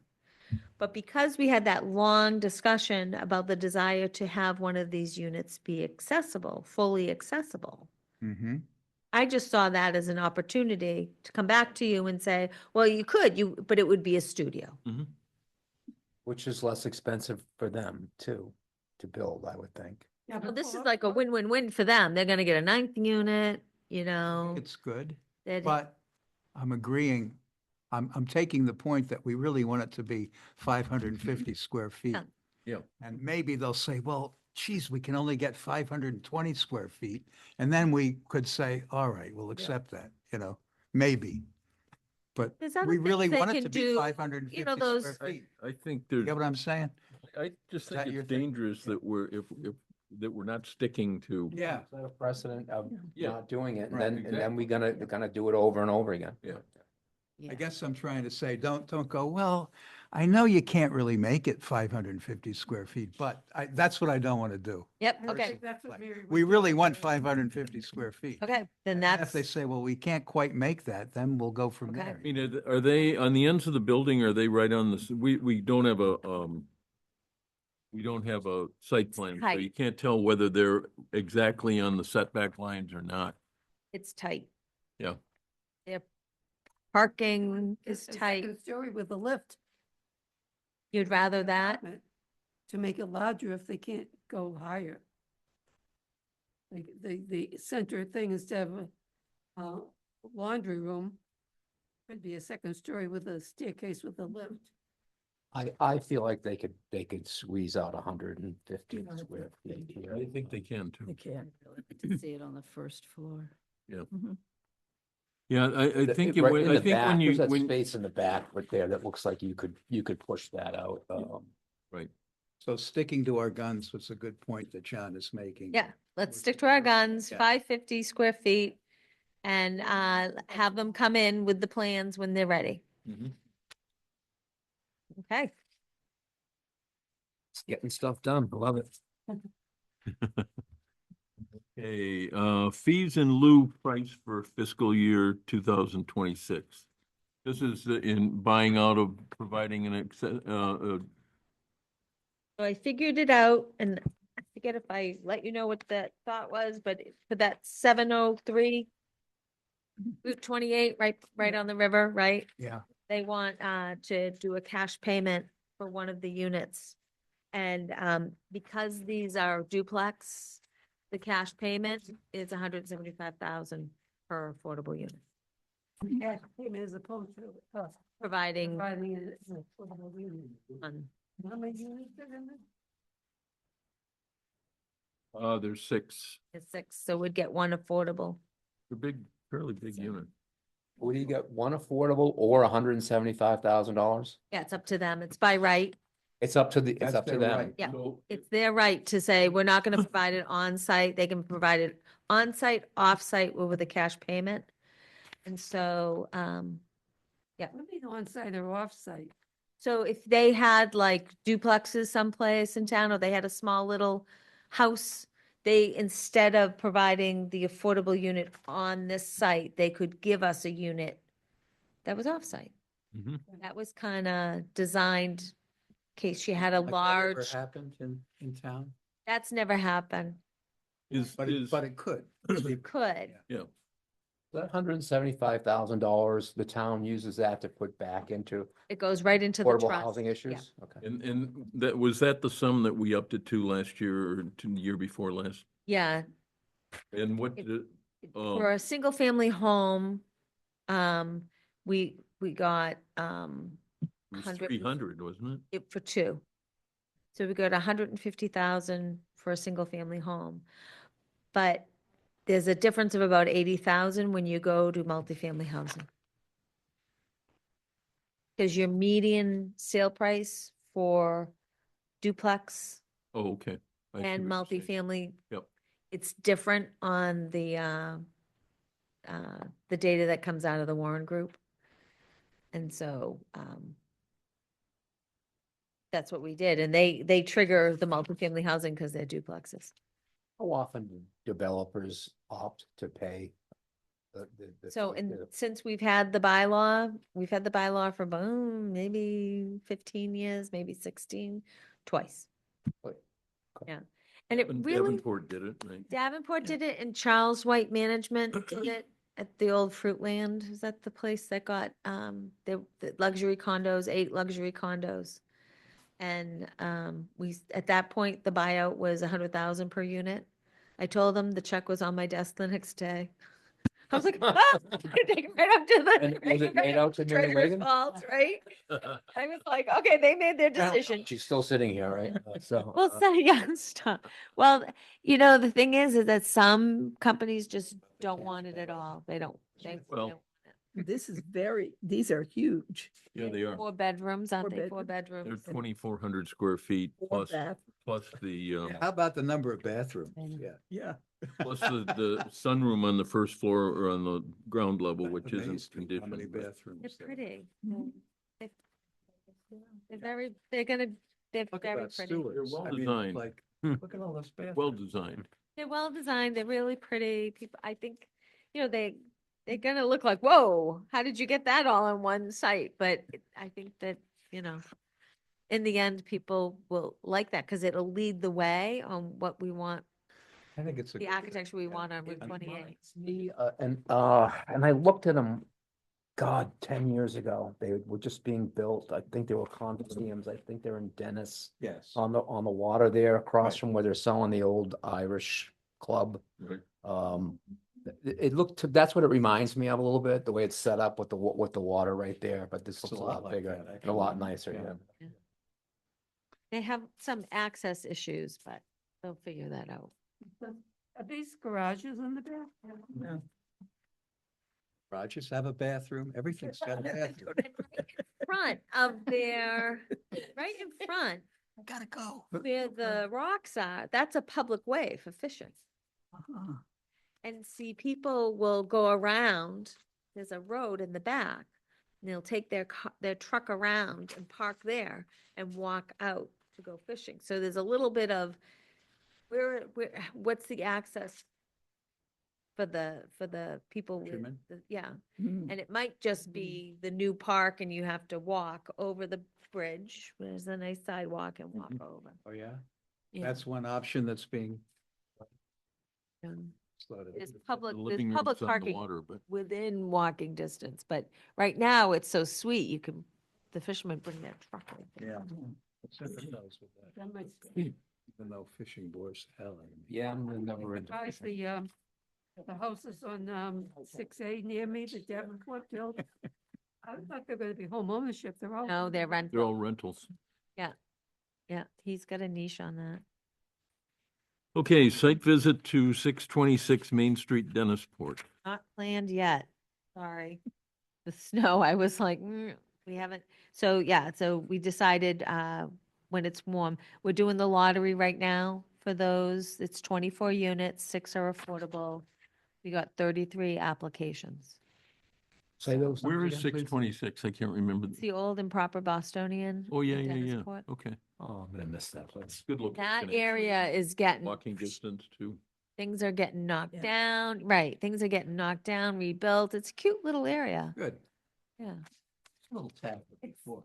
But because we had that long discussion about the desire to have one of these units be accessible, fully accessible, Mm-hmm. I just saw that as an opportunity to come back to you and say, well, you could, but it would be a studio. Mhm. Which is less expensive for them too, to build, I would think. Yeah, Well, but this is for- like a win-win-win for them. They're gonna get a 9th unit, you know. It's good, that- but I'm agreeing. I'm taking the point that we really want it to be 550 square feet. Yeah. Yeah. And maybe they'll say, well, geez, we can only get 520 square feet. And then we could say, all right, we'll accept that, maybe. But There's other we really things they want it can to be do, 550 those- square feet. I think You there's, get what I'm saying? I just that think your it's thing? dangerous that that we're not sticking to. Yeah. Set a precedent of Yeah. not doing it, and Right, then we're gonna do it over and over again. Yeah. I guess I'm trying to say, don't go, well, I know you can't really make it 550 square feet, but that's what I don't want to do. Yep, I okay, think that's what Mary We was really saying. want 550 square feet. okay, then And that's, If they say, well, we can't quite make that, then we'll go from Okay. there. I mean, are they on the ends of the building? Are they right on we don't have we don't have a site plan, so Height. you can't tell whether they're exactly on the setback lines or not. it's tight. Yeah. Their parking is A tight. second story with a lift. You'd rather that? apartment To make it larger if they can't go higher. Like the center thing instead of a laundry room could be a second story with a staircase with a lift. I feel like they could squeeze out 150 Yeah, I square feet here. I think they can too. They can. To see it on the first floor. Yeah, I think Right in I the think back, when there's that when, space in the back right there that looks like you could push that out. right. So sticking to our guns was a good point that John is making. Yeah, let's stick to our guns, Yeah. 550 square feet, and have them come in with the plans when they're ready. Mhm. Okay, It's getting stuff done. I love it. Okay, fees in lieu price for fiscal year 2026. This is in buying out of providing an so I figured it out, and I forget if I let you know what that thought was, but for that 703 Route 28, right on the river, right? Yeah. They want to do a cash payment for one of the units. And because these are duplex, the cash payment is 175,000 per affordable unit, Cash payment as opposed to providing providing it as a affordable unit. one. How many units are in there? there's 6. It's 6, so we'd get one affordable. They're fairly big unit. Would you get one affordable or $175,000? Yeah, it's up to them. It's by right. It's up to That's them. their right. Yeah. So, It's their right to say, we're not gonna provide it on-site. They can provide it on-site, off-site with a cash payment. And so, What do you mean on-site or off-site? so if they had like duplexes someplace in town, or they had a small little house, they, instead of providing the affordable unit on this site, they could give us a unit that was off-site. mhm. That was kind of designed in case you had a Like that ever large, happened in town? that's never happened. But it could. Could. Yeah, That $175,000, the town uses that to put back into It goes right into the affordable trust. housing issues? Okay. and was that the sum that we upped it to last year or the year before last? Yeah, And what It- did, for a single family home, we got, it was 100 300, wasn't it? it for 2. So we go to 150,000 for a single family home. But there's a difference of about 80,000 when you go to multifamily housing. Because your median sale price for duplex Oh, okay. I see and what you're saying. multifamily, Yep. it's different on the data that comes out of the Warren Group. And so, that's what we did. And they trigger the multifamily housing because they're duplexes. How often do developers opt to pay? So, and since we've had the bylaw for maybe 15 years, maybe 16, twice. Yeah. And it really, Davenport did it, right? Davenport did it and Charles White Management did it at the old Fruitland. Is that the place that got, the luxury condos, 8 luxury condos? And, at that point, the buyout was 100,000 per unit. I told them the check was on my desk the next day. I was like, take it right up to the. And was it made out to Mary Treasurer's Reagan? vault, right? I was like, okay, they made their decision. She's still sitting here, right? So. Well, so, yeah, stop. Well, the thing is that some companies just don't want it at all. They don't. Well, don't. These are huge. Yeah, they are. 4 bedrooms, aren't Four they? 4 They're bedrooms. 2,400 square feet Four bath- plus the, How about the number of bathrooms? Yeah. Yeah. plus the sunroom on the first floor or on the ground level, which isn't Amazed me how many conditioned. but- bathrooms. They're there are. pretty. Mhm. They- they're Talk very about pretty. stewards. They're well I mean, designed. Like, Hmm. look at all those bathrooms. Well designed. They're well designed. They're really pretty. People, I think, they're gonna look like, whoa, how did you get that all on one site? But I think that, in the end, people will like that because it'll lead the way on what we want, I think it's a. the good architecture we want on Route It 28. reminds me, and I looked at them, God, 10 years ago. They were just being built. I think they were condominiums. I think they're in Dennis Yes. on the water there across Right. from where they're selling the old Irish club. Right. It looked, that's what it reminds me of a little bit, the way it's set up with the water right there, but this It's looks a a lot lot like bigger that, and a lot actually. nicer, Yeah. yeah. They have some access issues, but they'll figure that out. Are these garages in the back? Rogers have a bathroom. Everything's got a bathroom. Front of their, right in front, Gotta go. where the rocks are, that's a public way for fishing. Uh-huh. And see, people will go around, there's a road in the back, and they'll take their truck around and park there and walk out to go fishing. So there's a little bit of, what's the access for the people with, Fishermen? yeah. Mm. And it might just be the new park and you have to walk over the bridge, there's a nice sidewalk and walk over. Oh, yeah? Yeah. That's one option that's being slotted. There's The public living public room's on the parking water, but within walking distance, but right now it's so sweet, the fishermen bring their truck in. Yeah. I sympathize with that. That might Even though fishing bores hell. out of me. Yeah, I'm never into surprise the houses on 6A near me, the Davenport built. I thought they were gonna be home ownership. They're all. No, they're they're all rentals. Yeah, he's got a niche on that. Okay, site visit to 626 Main Street, Dennisport. Not planned yet, sorry. The snow, I was like, we haven't, so yeah, so we decided, when it's warm, we're doing the lottery right now for those. It's 24 units, 6 are affordable. We got 33 applications. Say those. Where numbers is again, please. 626? I can't remember. It's the old and proper Bostonian. Oh, yeah, in yeah, yeah. Dennisport. Okay. Oh, I'm gonna miss that place. Good location. That actually. area is getting, Walking distance too. things are getting knocked Yeah. down, right, things are getting knocked down, rebuilt. It's a cute little area, Good. yeah. A little tap before.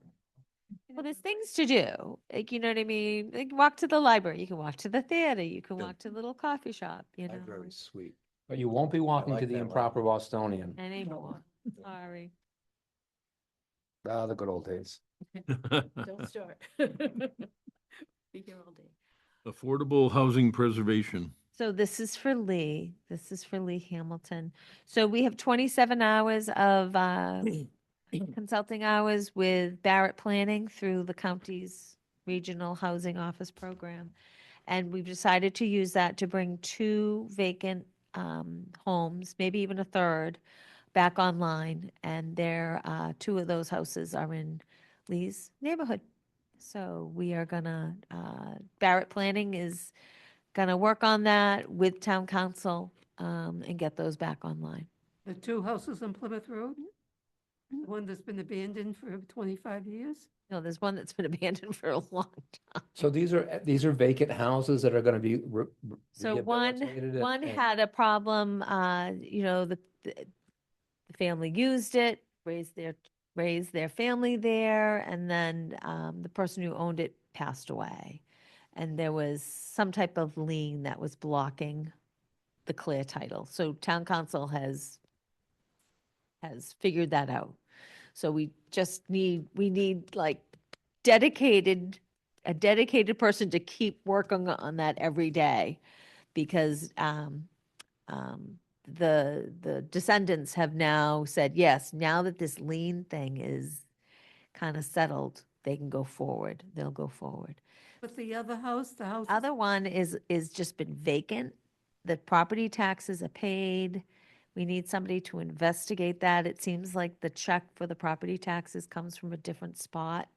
Well, there's things to do, like, you know what I mean? Like, walk to the library, you can walk to the theater, you can Yeah. walk to the little coffee shop, you know? Library's sweet. But you won't be walking like to the that improper Bostonian. Anymore, sorry. Ah, the good old days. Don't start. Be here all day. Affordable housing preservation. So this is for Lee. This is for Lee Hamilton. So we have 27 hours of consulting hours with Barrett Planning through the county's Regional Housing Office Program. And we've decided to use that to bring 2 vacant homes, maybe even a third, back online. And they're, 2 of those houses are in Lee's neighborhood. So we are gonna, Barrett Planning is gonna work on that with town council and get those back online. The 2 houses on Plymouth Road? The one that's been abandoned for 25 years? No, there's one that's been abandoned for a long time. So these are vacant houses that are gonna be So one rehabilitated and- had a problem, the family used it, raised their family there, and then the person who owned it passed away. And there was some type of lien that was blocking the clear title. So town council has figured that out. So we need like a dedicated person to keep working on that every day. Because the descendants have now said, yes, now that this lien thing is kind of settled, they can go forward. They'll go forward. But the other house, the house. Other one is just been vacant. The property taxes are paid. We need somebody to investigate that. It seems like the check for the property taxes comes from a different spot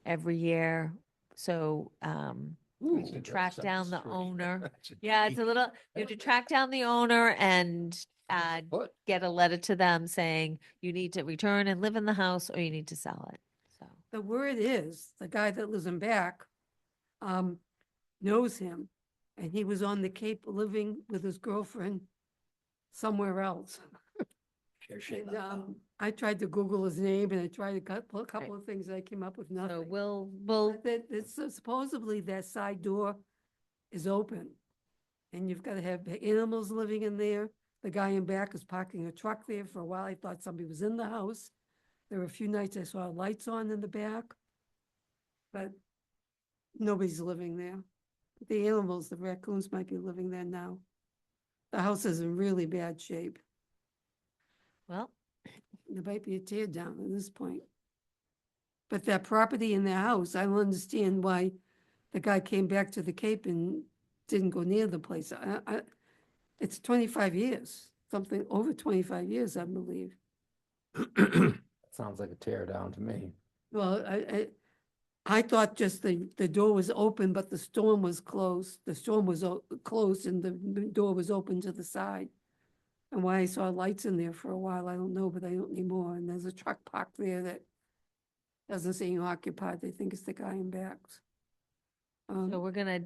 every year. So, Ooh, to that's track up down the street. owner. That's a Yeah, it's a little, you have to track down the owner and foot. get a letter to them saying you need to return and live in the house or you need to sell it. So, The word is, the guy that lives in back, knows him, and he was on the Cape living with his girlfriend somewhere else. And, I tried to Google his name and I tried a couple of things and I came up with so nothing. we'll, But it's supposedly that side door is open. And you've got to have animals living in there. The guy in back is parking a truck there. For a while, I thought somebody was in the house. There were a few nights I saw lights on in the back. But nobody's living there. The animals, the raccoons might be living there now. The house is in really bad shape. well, There might be a tear down at this point. But that property in their house, I don't understand why the guy came back to the Cape and didn't go near the place. It's 25 years, something over 25 years, I believe. Sounds like a tear down to me. Well, I thought just the door was open, but the storm was closed. The storm was closed and the door was open to the side. And why I saw lights in there for a while, I don't know, but I don't anymore. And there's a truck parked there that doesn't seem occupied. They think it's the guy in back. so we're gonna,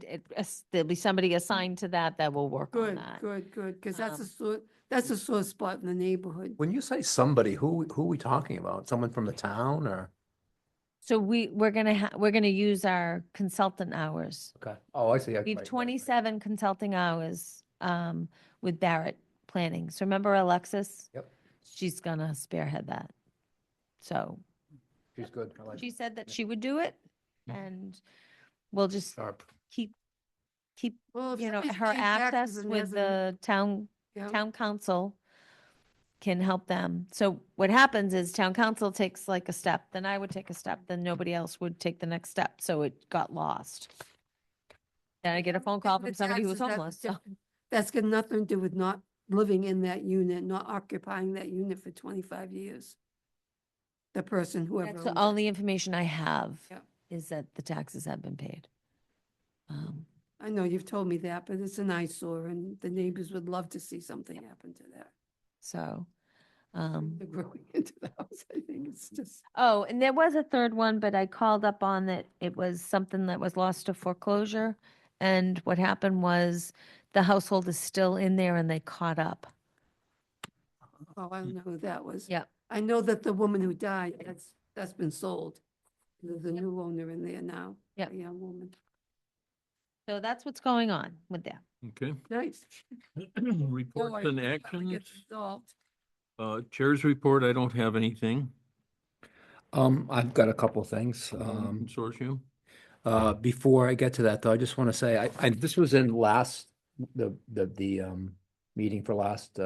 there'll be somebody assigned to that will work on Good, that. good, because that's Um, that's a sore spot in the neighborhood. When you say somebody, who are we talking about? Someone from the town or? So we're gonna use our consultant hours. Okay. Oh, I see. We Right, have right, 27 consulting hours with Barrett Planning. So remember Alexis? Yep. She's gonna spearhead that. So She's good. I like she said that she would do it and we'll just sharp. keep, Well, if you know, somebody's her paying taxes access and with hasn't- the town Yeah. council can help them. So what happens is town council takes like a step, then I would take a step, then nobody else would take the next step. So it got lost. Then I get a phone call The from somebody who was taxes, that's homeless. So different. That's got nothing to do with not living in that unit, not occupying that unit for 25 years. The person, whoever. that's the owns it. only information I have Yeah. is that the taxes have been paid. I know you've told me that, but it's an eyesore and the neighbors would love to see something happen to that. So, They're growing into the house. I think it's just. oh, and there was a third one, but I called up on that. It was something that was lost to foreclosure. And what happened was the household is still in there and they caught up. Oh, I don't know who that was. Yep. I know that the woman who died, that's been sold. There's a new owner in there now. Yep. A young woman. So that's what's going on with that. Okay. Nice. Reports and Finally actions. gets resolved. Chair's report, I don't have anything. I've got a couple things. Consortium. Before I get to that though, I just want to say, this was in the meeting for last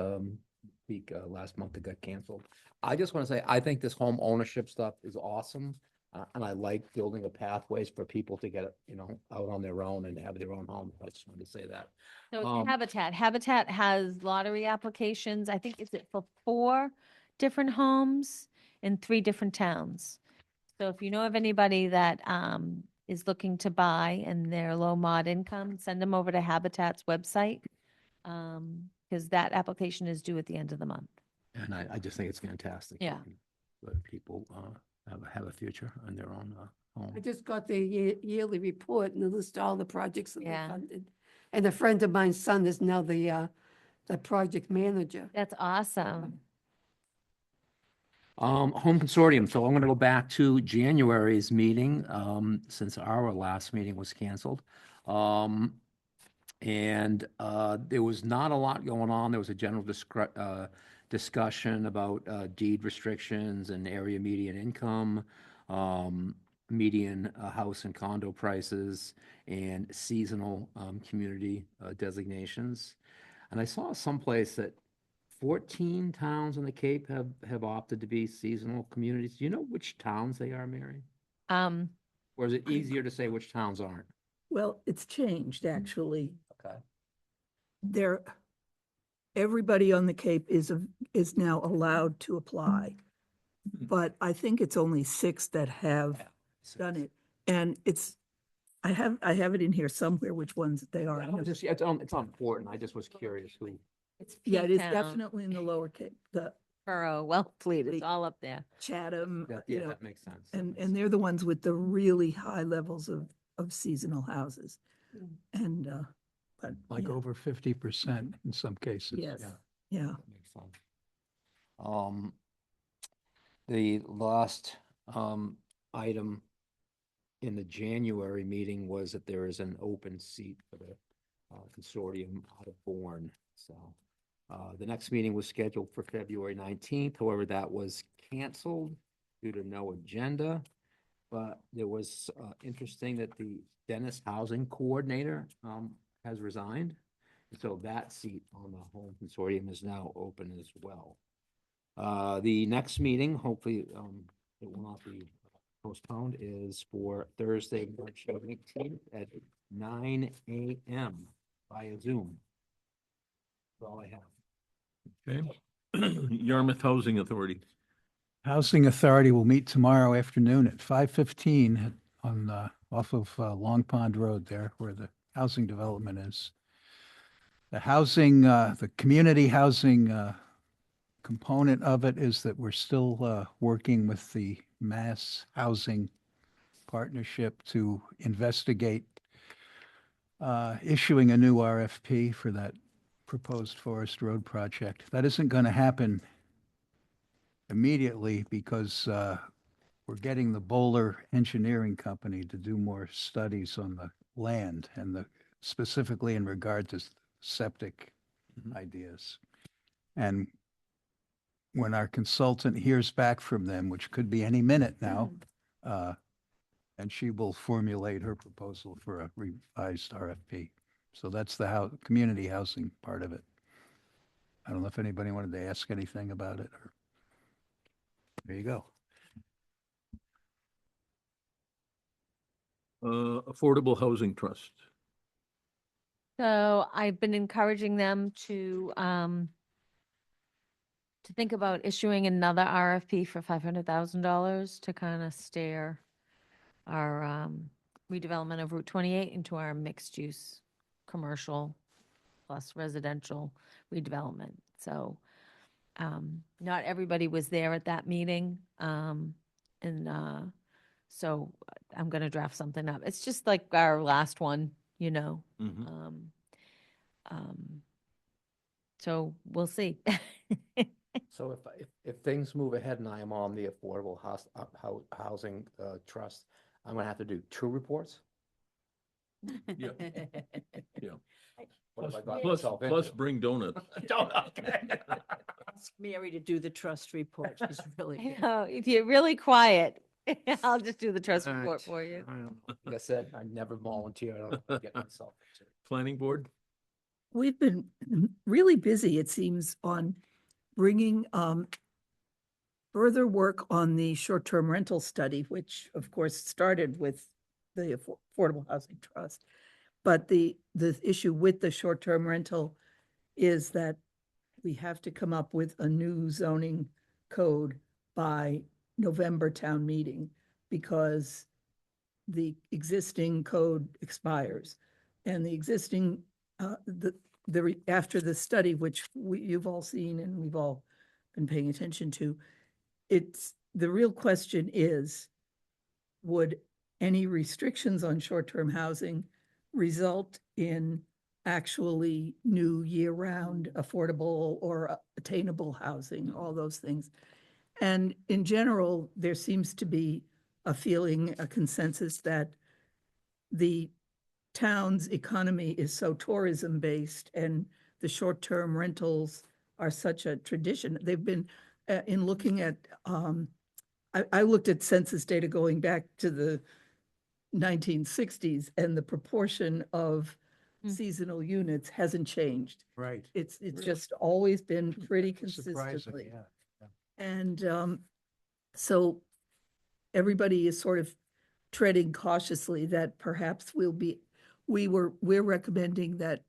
week, last month that got canceled. I just want to say, I think this home ownership stuff is awesome. And I like building the pathways for people to get, out on their own and have their own home. I just wanted to say that. So Um, Habitat, Habitat has lottery applications. I think, is it for 4 different homes in 3 different towns? So if you know of anybody that is looking to buy and they're low mod income, send them over to Habitat's website. Because that application is due at the end of the month. And I just think it's fantastic. Yeah. Let people, have a future on their own, home. I just got the yearly report and it lists all the projects that they Yeah. funded. And a friend of mine's son is now the project manager. That's awesome. Home consortium, so I'm gonna go back to January's meeting, since our last meeting was canceled. There was not a lot going on. There was a general discussion about deed restrictions and area median income, median house and condo prices, and seasonal community designations. And I saw someplace that 14 towns on the Cape have opted to be seasonal communities. Do you know which towns they are, Mary? Um, Or is it easier to say which towns aren't? Well, it's changed, actually. Okay. There, everybody on the Cape is now allowed to apply. But I think it's only 6 that have done it. And I have it in here somewhere, which ones they are. I know- It's important. I just was curious who. it's Yeah, it is P-Town, definitely in the Lower Cape, the Borough, Wellfleet, it's The- all up there. Chatham, Yeah, that makes sense. and they're the ones with the really high levels of seasonal houses. And, but. Like yeah, over 50% in some cases. Yes, Yeah. yeah. Makes sense. The last, item in the January meeting was that there is an open seat for the, consortium out of Bourne, so. The next meeting was scheduled for February 19th, however, that was canceled due to no agenda. But there was, interesting that the Dennis Housing Coordinator, has resigned. So that seat on the home consortium is now open as well. The next meeting, hopefully, it will not be postponed, is for Thursday, March 18th at 9 a.m. via Zoom. That's all I have. Okay. Yarmouth Housing Authority. Housing Authority will meet tomorrow afternoon at 5:15 on, off of Long Pond Road there where the housing development is. The housing, the community housing component of it is that we're still working with the Mass Housing Partnership to investigate issuing a new RFP for that proposed Forest Road project. That isn't going to happen immediately because we're getting the Bowler Engineering Company to do more studies on the land and specifically in regard to septic ideas. And when our consultant hears back from them, which could be any minute now, and she will formulate her proposal for a revised RFP. So that's the community housing part of it. I don't know if anybody wanted to ask anything about it or. There you go. Affordable Housing Trust. So I've been encouraging them to think about issuing another RFP for $500,000 to kind of steer our redevelopment of Route 28 into our mixed-use commercial plus residential redevelopment. So not everybody was there at that meeting. So I'm going to draft something up. It's just like our last one, you know. Mhm. So we'll see. So if things move ahead and I am on the Affordable Housing Trust, I'm gonna have to do 2 reports? Yeah. Yeah. What have I got Plus, myself plus into? bring donuts. Ask Mary to do the trust report. She's really good. If you're really quiet, I'll just do the trust All right. report for you. I don't know. Like I said, I never volunteer. I don't know what I get myself into. Planning Board. We've been really busy, it seems, on bringing further work on the short-term rental study, which of course started with the Affordable Housing Trust. But the issue with the short-term rental is that we have to come up with a new zoning code by November town meeting because the existing code expires. And the existing, after the study, which you've all seen and we've all been paying attention to, the real question is, would any restrictions on short-term housing result in actually new year-round affordable or attainable housing, all those things? And in general, there seems to be a feeling, a consensus that the town's economy is so tourism-based and the short-term rentals are such a tradition. They've been, in looking at, I looked at census data going back to the 1960s, and the proportion of seasonal units hasn't changed. Right. It's just always been pretty Surprising, consistently. yeah. And so everybody is sort of treading cautiously that perhaps we're recommending that,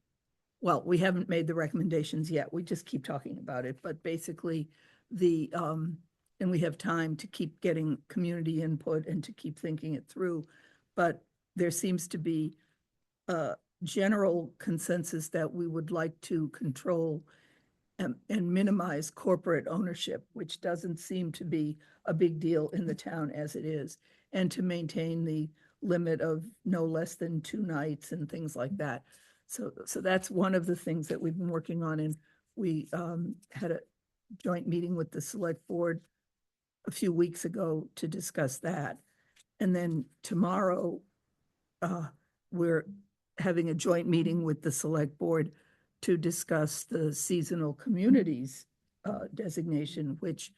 well, we haven't made the recommendations yet. We just keep talking about it, but basically and we have time to keep getting community input and to keep thinking it through. But there seems to be a general consensus that we would like to control and minimize corporate ownership, which doesn't seem to be a big deal in the town as it is, and to maintain the limit of no less than 2 nights and things like that. So that's one of the things that we've been working on, and we had a joint meeting with the select board a few weeks ago to discuss that. And then tomorrow, we're having a joint meeting with the select board to discuss the seasonal communities designation, which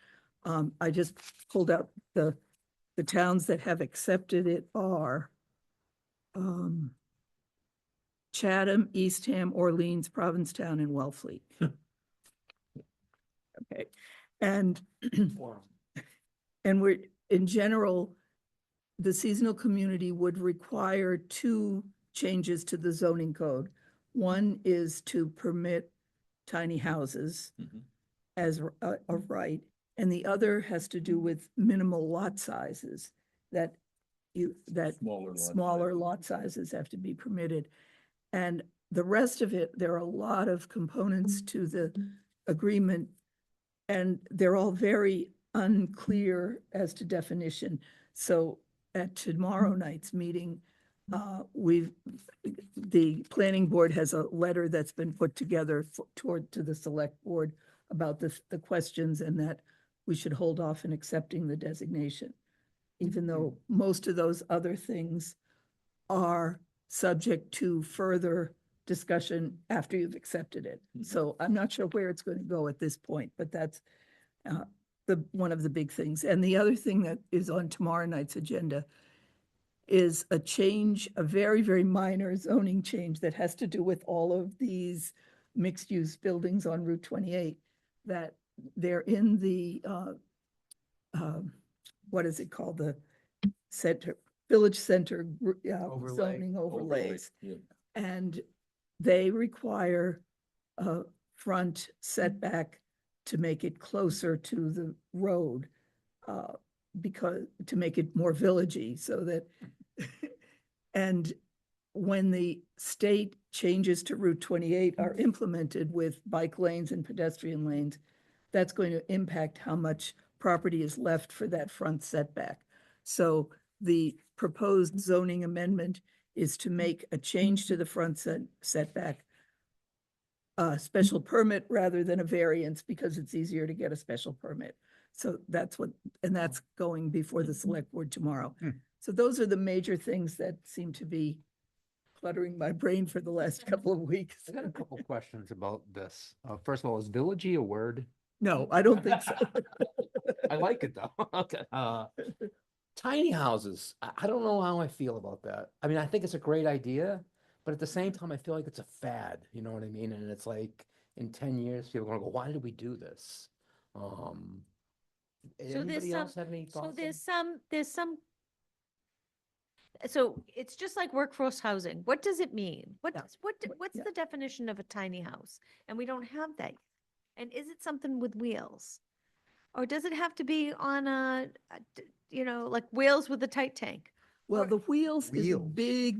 I just pulled out the towns that have accepted it are Chatham, Eastham, Orleans, Provincetown, and Wellfleet. Okay, and we're, in general, the seasonal community would require 2 changes to the zoning code. One is to permit tiny houses as a right, and the other has to do with minimal lot sizes, that smaller lot sizes have to be permitted. And the rest of it, there are a lot of components to the agreement, and they're all very unclear as to definition. So at tomorrow night's meeting, the planning board has a letter that's been put together to the select board about the questions, and that we should hold off in accepting the designation, even though most of those other things are subject to further discussion after you've accepted it. So I'm not sure where it's going to go at this point, but that's one of the big things. And the other thing that is on tomorrow night's agenda is a change, a very, very minor zoning change that has to do with all of these mixed-use buildings on Route 28, that they're in the, what is it called? The village center zoning overlays. And they require a front setback to make it closer to the road, because to make it more villagey, so that and when the state changes to Route 28 are implemented with bike lanes and pedestrian lanes, that's going to impact how much property is left for that front setback. So the proposed zoning amendment is to make a change to the front setback, a special permit rather than a variance, because it's easier to get a special permit. So that's that's going before the select board tomorrow. So those are the major things that seem to be cluttering my brain for the last couple of weeks. I got a couple questions about this. First of all, is villagey a word? No, I don't think so. I like it though. Okay. Tiny houses. I don't know how I feel about that. I mean, I think it's a great idea, but at the same time, I feel like it's a fad. You know what I mean? And it's like in 10 years, people are going to go, "Why did we do this?" So there's Anybody some, else have any so thoughts? there's some, so it's just like workforce housing. What does it mean? Yeah. What's Yeah. the definition of a tiny house? And we don't have that. Yet. And is it something with wheels? Or does it have to be on like wheels with a tight tank? Well, Or the wheels is a Wheels.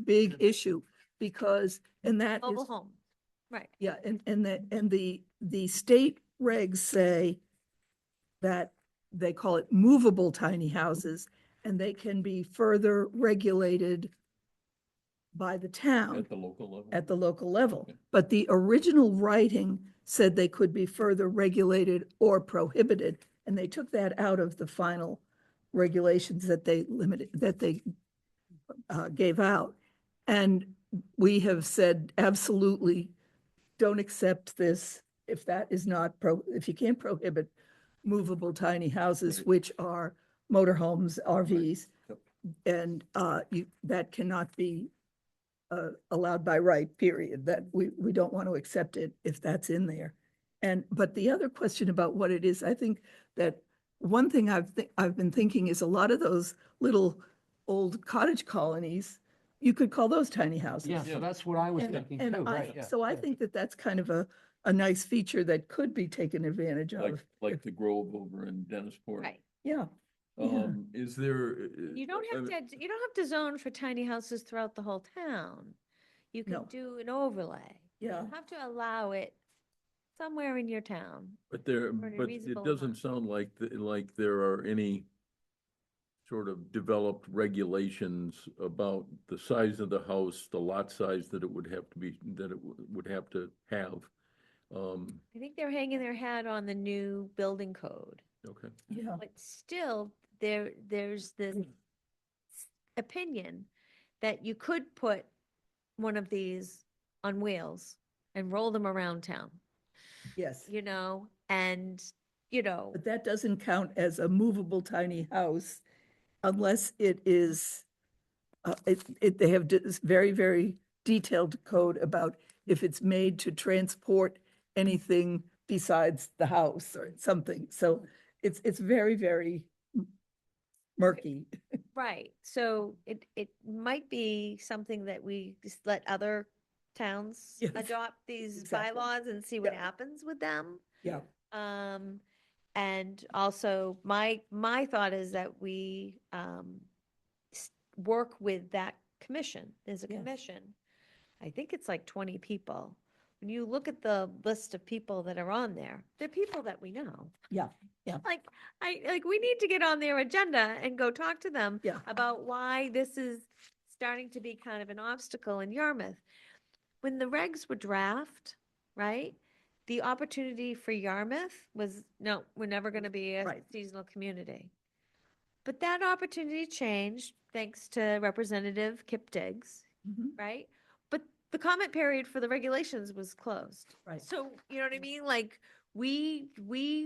big issue because, and that is, Mobile home, right? yeah, and the state regs say that they call it movable tiny houses, and they can be further regulated by the town At the local level? at the local level. Okay. But the original writing said they could be further regulated or prohibited, and they took that out of the final regulations that they limited, that they gave out. And we have said, absolutely, don't accept this if that is not if you can't prohibit movable tiny houses, Right. which are motorhomes, RVs. Yep. And that cannot be allowed by right, period, that we don't want to accept it if that's in there. But the other question about what it is, I think that one thing I've been thinking is a lot of those little old cottage colonies, you could call those tiny houses. Yeah, so that's what I was thinking And too, right? Yeah, so I yeah. think that that's kind of a nice feature that could be taken advantage Like, of. like the Grove over in Dennisport? Right. Yeah, yeah. Is there? You don't have you don't have to zone for tiny houses throughout the whole town. You can No. do an overlay. Yeah. You have to allow it somewhere in your town. But there, For a but it reasonable doesn't amount. sound like, like there are any sort of developed regulations about the size of the house, the lot size that it would have to be, that it would have to have. I think they're hanging their hat on the new building code. Okay. Yeah. But still, there's this opinion that you could put one of these on wheels and roll them around town, Yes. and, But that doesn't count as a movable tiny house unless it is, they have this very, very detailed code about if it's made to transport anything besides the house or something. So it's very, very murky. right. So it might be something that we just let other towns Yes, adopt these exactly. bylaws and see what Yeah. happens with them. Yeah. And also my thought is that we, work with that commission. There's a Yes. commission. I think it's like 20 people. When you look at the list of people that are on there, they're people that we know. Yeah, yeah. Like, we need to get on their agenda and go talk to them Yeah. about why this is starting to be kind of an obstacle in Yarmouth. When the regs were draft, right? The opportunity for Yarmouth was, no, we're never going to be a Right. seasonal community. But that opportunity changed thanks to Representative Kip Diggs, Mhm. right? But the comment period for the regulations was closed. Right. So, you know what I mean? Like, we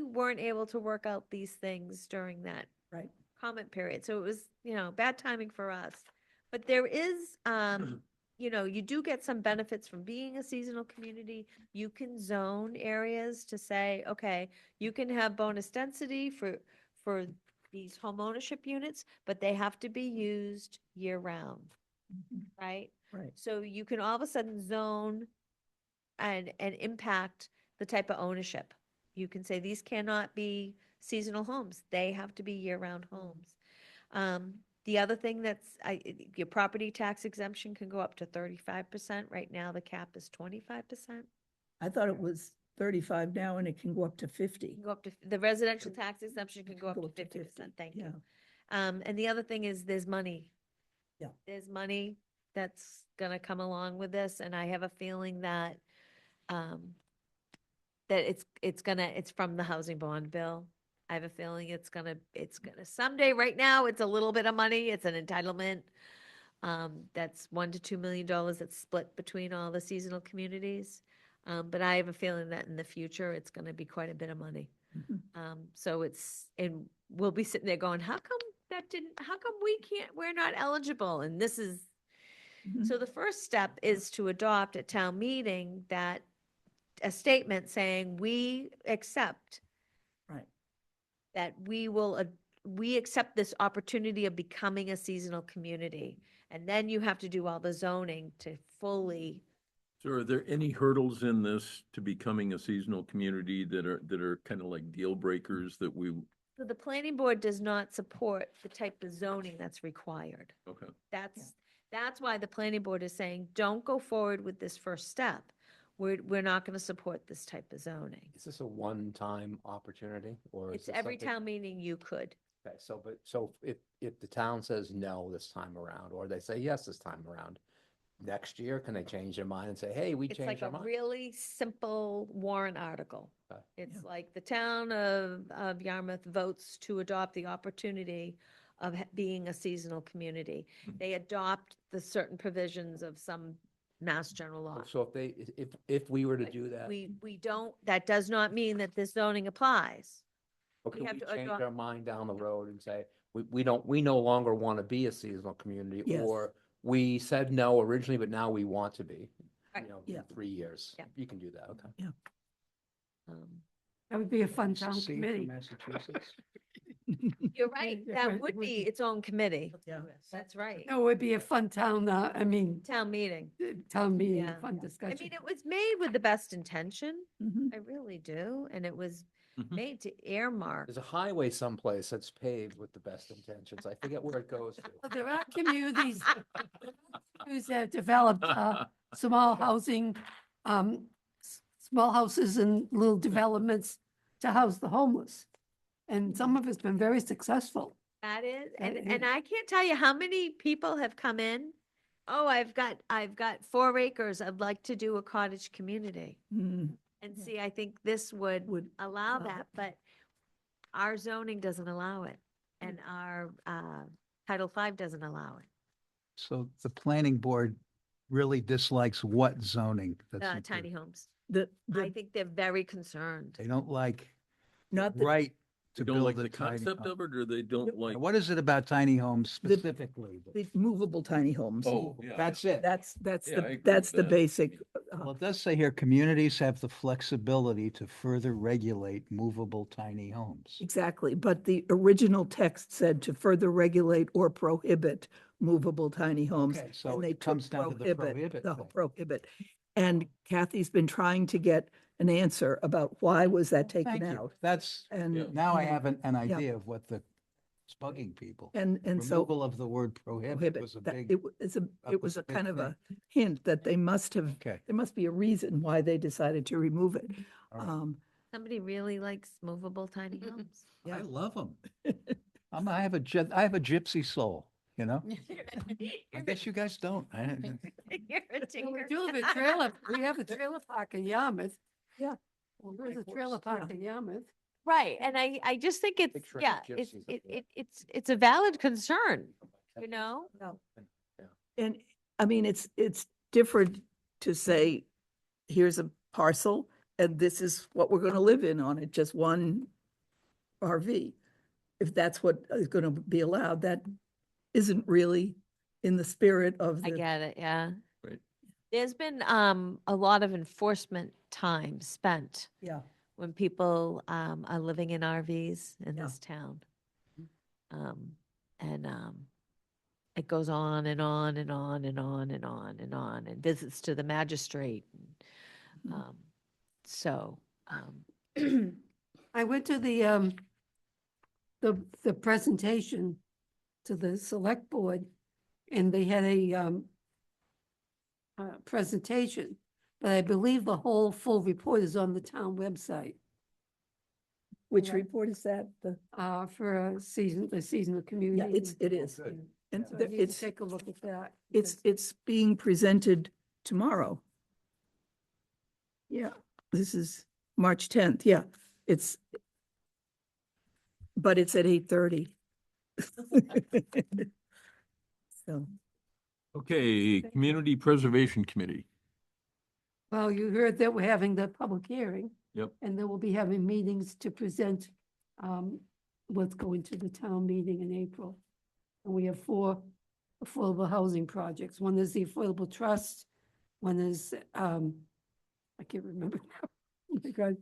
weren't able to work out these things during that Right. comment period. So it was, bad timing for us. But there is, you do get some benefits from being a seasonal community. You can zone areas to say, okay, you can have bonus density for these home ownership units, but they have to be used year round, Mhm. right? Right. So you can all of a sudden zone and impact the type of ownership. You can say these cannot be seasonal homes. They have to be year-round homes. The other thing your property tax exemption can go up to 35%. Right now, the cap is 25%. I thought it was 35 now and it can go up to 50. Can go up to, the residential tax exemption can go up Go to 50%. Thank Yeah. you. And the other thing is there's money. Yeah. There's money that's gonna come along with this, and I have a feeling that, that it's from the housing bond bill. I have a feeling it's gonna someday, right now, it's a little bit of money, it's an entitlement. That's $1 to $2 million that's split between all the seasonal communities. But I have a feeling that in the future, it's gonna be quite a bit of money. Mhm. So and we'll be sitting there going, how come we're not eligible? And this is, Mhm. so the first step is to adopt at town meeting a statement saying, we accept Right. that we accept this opportunity of becoming a seasonal community. And then you have to do all the zoning to fully, So are there any hurdles in this to becoming a seasonal community that are kind of like deal breakers that we, so the planning board does not support the type of zoning that's required. okay. That's why the planning board is saying, don't go forward with this first step. We're not gonna support this type of zoning. Is this a one-time opportunity or? is It's this every something- town meeting you could. Okay, so if the town says no this time around, or they say yes this time around, next year, can they change their mind and say, hey, we It's like changed a our mind? really simple warrant article. Okay. It's like the town of Yarmouth votes to adopt the opportunity of being a seasonal community. Mhm. They adopt the certain provisions of some mass general law. So if we were to do that, We don't, that does not mean that this zoning applies. or we can have we to change adopt- our mind down the road and say, we no longer want to be a seasonal community? Yes. Or we said no originally, but now we want to be, Right. Yeah. in 3 years. Yeah. You can do that, okay. That would be a fun Nice to town see you from committee. Massachusetts. You're right, Yeah, that it would would be be. its own committee. Yeah. That's right. No, it would be a fun town, I mean, Town meeting. town meeting, Yeah. fun I discussion. mean, it was made with the best intention. Mhm. I really do. And it was Mhm. made to earmark. There's a highway someplace that's paved with the best intentions. I forget where it goes to. Well, there are communities who have developed small housing, small houses and little developments to house the homeless. And some of it's been very successful. That is, That and is- I can't tell you how many people have come in. Oh, I've got 4 acres. I'd like to do a cottage community. Mm, And see, I think this would Would allow allow that, it. but our zoning doesn't allow it. And our Title V doesn't allow it. So the planning board really dislikes what zoning? that's included? Tiny homes. The, I the, think they're very concerned. They don't like not the, right They to don't build like a the tiny concept home. of it, or they don't like? What is it about tiny homes The- specifically? the movable tiny homes. Oh, yeah. That's it. That's Yeah, I agree the, with that's the that. basic. Well, it does say here, communities have the flexibility to further regulate movable tiny homes. Exactly, but the original text said to further regulate or prohibit movable tiny homes. Okay, so and they it took comes down to the prohibit the thing. prohibit. And Kathy's been trying to get an answer about why was that Thank taken you. out? That's, Yeah. And. now I and- have an idea of what is bugging people. And so. Removal of the word prohibit prohibit, was a that big, it wa- it's a, it was was a a big kind of thing. a hint that they must have, okay. there must be a reason why they decided to remove it. All right. Somebody really likes movable tiny homes. I yeah. love them. I have a gypsy soul, you know? I guess you guys don't. You're a Well, We tinker. do have a trailer, we have a trailer park in Yarmouth. Yeah. Well, there's a Of trailer course, park in Yarmouth. Right, and I just think it's, Big yeah, traffic it's, gypsies up it, there. it's a valid concern, you know? And I mean, it's different to say, here's a parcel and this is what we're gonna live in on it, just one RV. If that's what is gonna be allowed, that isn't really in the spirit of I the. get it, yeah. Right. There's been a lot of enforcement time spent Yeah, when people are living in RVs in Yeah. this town. And it goes on and on and on and on and on and on, and visits to the magistrate. Mhm. So, I went to the presentation to the select board and they had a presentation, but I believe the whole full report is on the town website, which Yeah. report is that? The, for the seasonal community. yeah, it is. good. And So the- you can it's, take a look at that. it's being presented tomorrow. Yeah, this is March 10th, yeah, it's, but it's at 8:30. So, Okay, Community Preservation Committee. Well, you heard that we're having the public hearing. Yep. And then we'll be having meetings to present what's going to the town meeting in April. And we have 4 affordable housing projects. One is the Affordable Trust, one is, I can't remember now. Oh my God,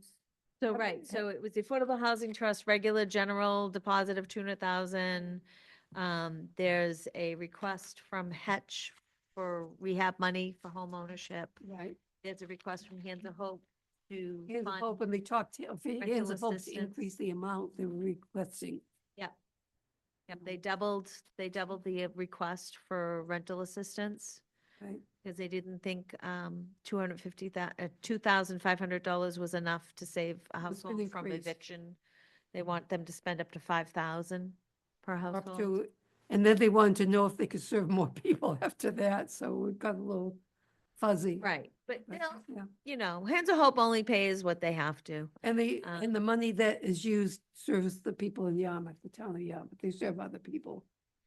So, right, so it was the Affordable Housing Trust, regular general deposit of 200,000. There's a request from Hetch for rehab money for home ownership. Right. There's a request from Hands of Hope to Hands of fund. Hope, and they talked, rental Hands of Hope to assistance. increase the amount they were requesting. Yep, they doubled the request for rental assistance. Right. Because they didn't think $2,500 was enough to save a been household from increased. eviction. They want them to spend up to 5,000 per Up household. to, and then they wanted to know if they could serve more people after that, so it got a little fuzzy. Right, but But, they'll, yeah. you know, Hands of Hope only pays what they have to. And the money that is used serves the people in Yarmouth, the town of Yarmouth. They serve other people.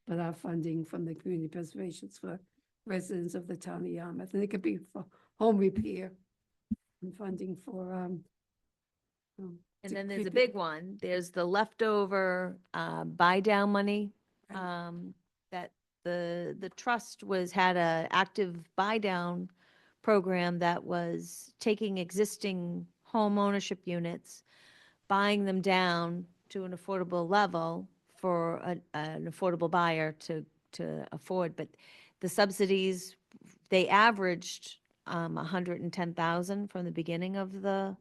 But our funding from the community preservations for residents of the town of Yarmouth, and it could be for home repair and funding for, And to then there's a keep it- big one, there's the leftover buy down money. Right. That the trust had a active buy down program that was taking existing home ownership units, buying them down to an affordable level for an affordable buyer to afford. But the subsidies, they averaged 110,000 from the beginning of the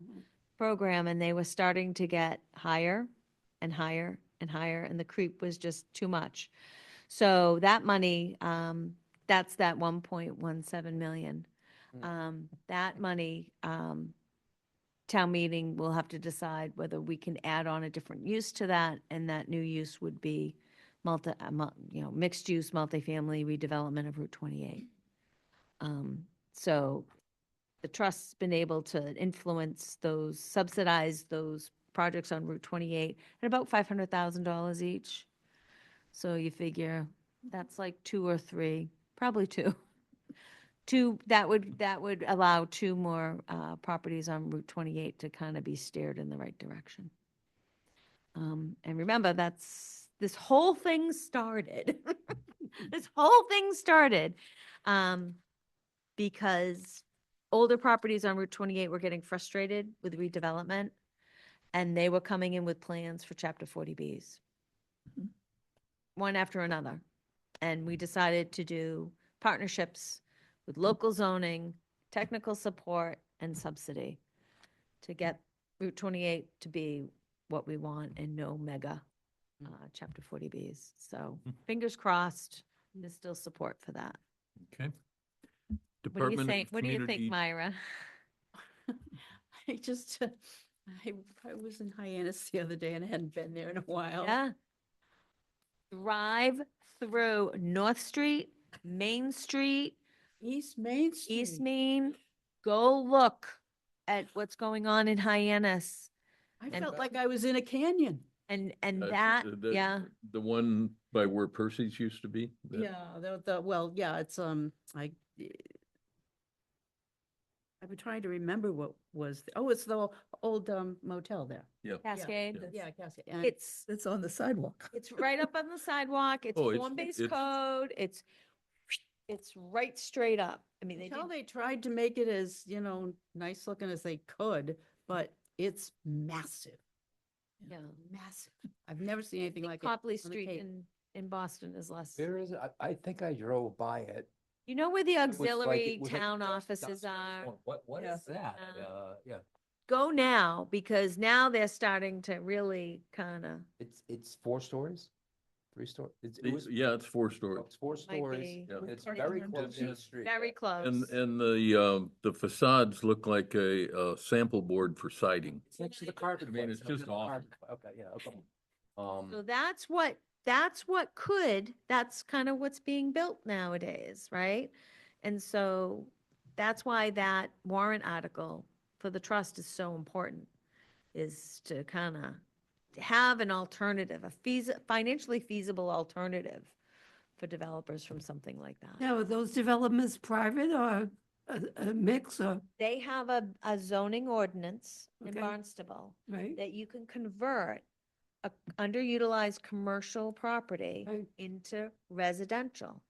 program, and they were starting to get higher and higher and higher, and the creep was just too much. So that money, that's that 1.17 million. That money, town meeting will have to decide whether we can add on a different use to that, and that new use would be mixed use, multifamily redevelopment of Route 28. So the trust's been able to influence those, subsidize those projects on Route 28 at about $500,000 each. So you figure that's like 2 or 3, probably 2. That would allow 2 more properties on Route 28 to kind of be steered in the right direction. And remember, this whole thing started. This whole thing started because older properties on Route 28 were getting frustrated with redevelopment, and they were coming in with plans for Chapter 40Bs, one after another. And we decided to do partnerships with local zoning, technical support, and subsidy to get Route 28 to be what we want and no mega Chapter 40Bs. So fingers crossed, there's still support for that. Okay. What do you Department of think? What do you think, Community- Myra? I just, I was in Hyannis the other day and I hadn't been there in a while. Yeah. Drive through North Street, Main Street, East Main Street. East Main. Go look at what's going on in Hyannis. I and- felt like I was in a canyon. And Uh, that, the- yeah, The one by where Percy's used to be? that- Yeah, well, yeah, it's, I've been trying to remember what was, it's the old motel there. Cascade. Yeah, Cascade. And It's, It's on the sidewalk. it's right up on the sidewalk. It's Oh, it's- form-based it's- code. It's right straight up. I mean, they Until did, they tried to make it as, nice looking as they could, but it's massive. yeah. Massive. I've never seen anything like it. Copley on the Street Cape. in Boston is less. There is, I think I drove by it. You know where the It was like- auxiliary it was like town just offices dusk. are? What Yeah. is that? Uh, Yeah, Go now, because now they're starting to really kind of, it's 4 stories, 3 stories. Yeah, it's 4 stories. It's 4 Might stories. be. and It's Parking very lot. close to the street. very yeah. close. And the facades look like a sample board for siding. It's next to the carpet. I mean, place, it's just next to the awful. carpet place. Okay, yeah, okay. So that's kind of what's being built nowadays, right? And so that's why that warrant article for the trust is so important, is to kind of have an alternative, financially feasible alternative for developers from something like that. Now, are those developments private or a mix or, They have a zoning ordinance in Okay. Barnstable right? that you can convert a underutilized commercial property Right. into residential.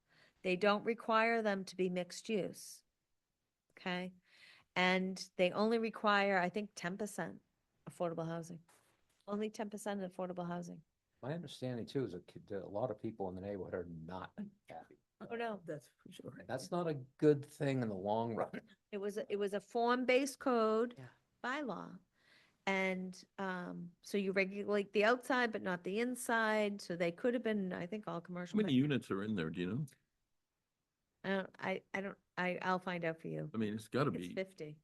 They don't require them to be mixed use. Okay? And they only require, I think, 10% affordable housing. Only 10% affordable housing. My understanding too is that a lot of people in the neighborhood are not happy. Oh, no. That's for sure. And that's not a good thing in the long run. It was a form-based code Yeah. bylaw. And so you regulate the outside, but not the inside. So they could have been, I think, all How commercial. many but units are in there, do you know? I'll find out for you. I mean, it's gotta It's be, 50.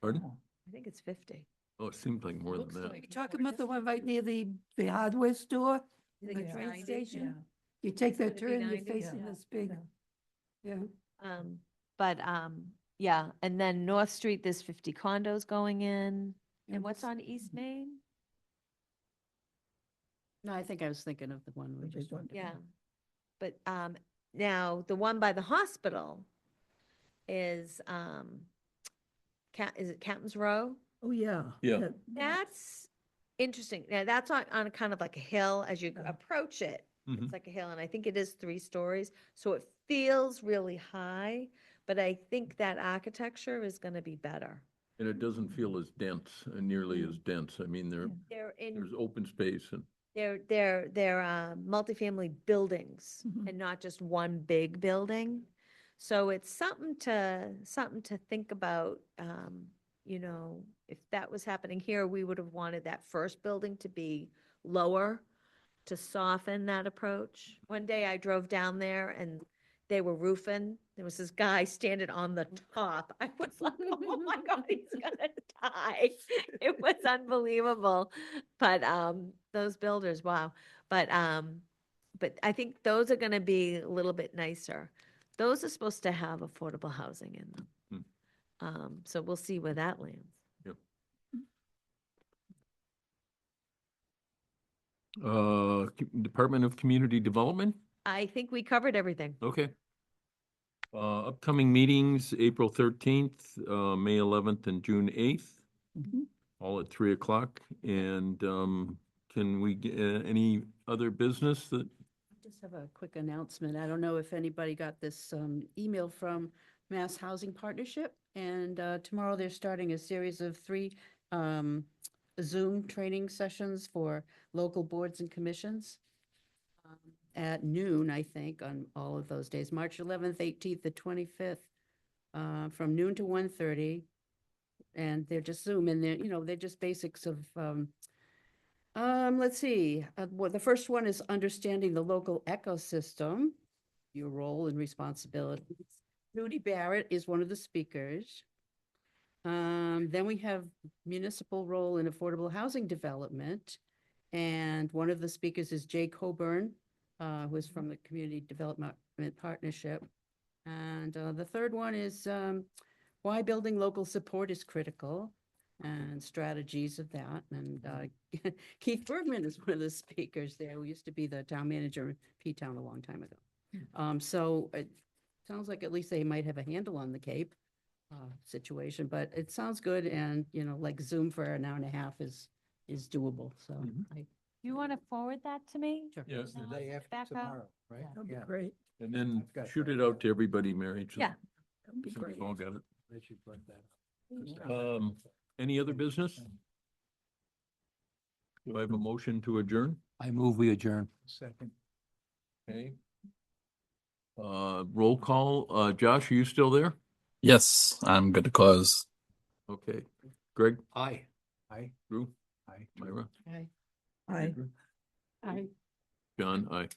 pardon? I think it's 50. Oh, it seems like more than Looks that. like- You're talking about the one right near the hardware store, I think the it's train 90. station? You take that Could it be turn, you're 90? facing Yeah. this big, yeah. But yeah, and then North Street, there's 50 condos going in. And what's on East Main? No, I think I was thinking of the one we The just big one. talked Yeah. about. But now the one by the hospital is is it Captain's Row? Oh, yeah. Yeah. That's interesting. Now that's on kind of like a hill as you approach it. Mhm. It's like a hill, and I think it is 3 stories, so it feels really high, but I think that architecture is gonna be better. And it doesn't feel as dense, nearly as dense. I mean, They're there's open space and, they're multifamily buildings Mhm. and not just one big building. So it's something to think about. You know, if that was happening here, we would have wanted that first building to be lower to soften that approach. One day I drove down there and they were roofing. There was this guy standing on the top. I was like, oh my God, he's gonna die. It was unbelievable. But those builders, wow. But I think those are gonna be a little bit nicer. Those are supposed to have affordable housing in them. So we'll see where that lands. Department of Community Development? I think we covered everything. Okay. Upcoming meetings, April 13th, May 11th, and June 8th, Mhm. all at 3 o'clock. And can we get any other business that, Just have a quick announcement. I don't know if anybody got this email from Mass Housing Partnership. And tomorrow they're starting a series of 3 Zoom training sessions for local boards and commissions at noon, I think, on all of those days, March 11th, 18th, the 25th, from noon to 1:30. And they're just Zoom, and they're just basics of let's see, well, the first one is understanding the local ecosystem, your role and responsibilities. Rudy Barrett is one of the speakers. Then we have municipal role in affordable housing development. And one of the speakers is Jay Coburn, who is from the Community Development Partnership. And the third one is why building local support is critical and strategies of that. And Keith Bergman is one of the speakers there, who used to be the town manager in P-Town a long time ago. So it sounds like at least they might have a handle on the Cape situation, but it sounds good. And, like Zoom for an hour and a half is doable. So Mhm. You want to forward that to me? Sure. Yes. The day after Back up. tomorrow, right? That'd be Yeah. great. and then I've got shoot that. it out to everybody, Mary? so- Yeah. That'd be so great. we've all got it. They should put that. Any other business? Do I have a motion to adjourn? I move we adjourn. Second. Okay. Roll call. Josh, are you still there? Yes, I'm good to close. Okay. Greg? Aye. Aye. Drew? Aye. Myra? Okay. Aye. I John? Aye.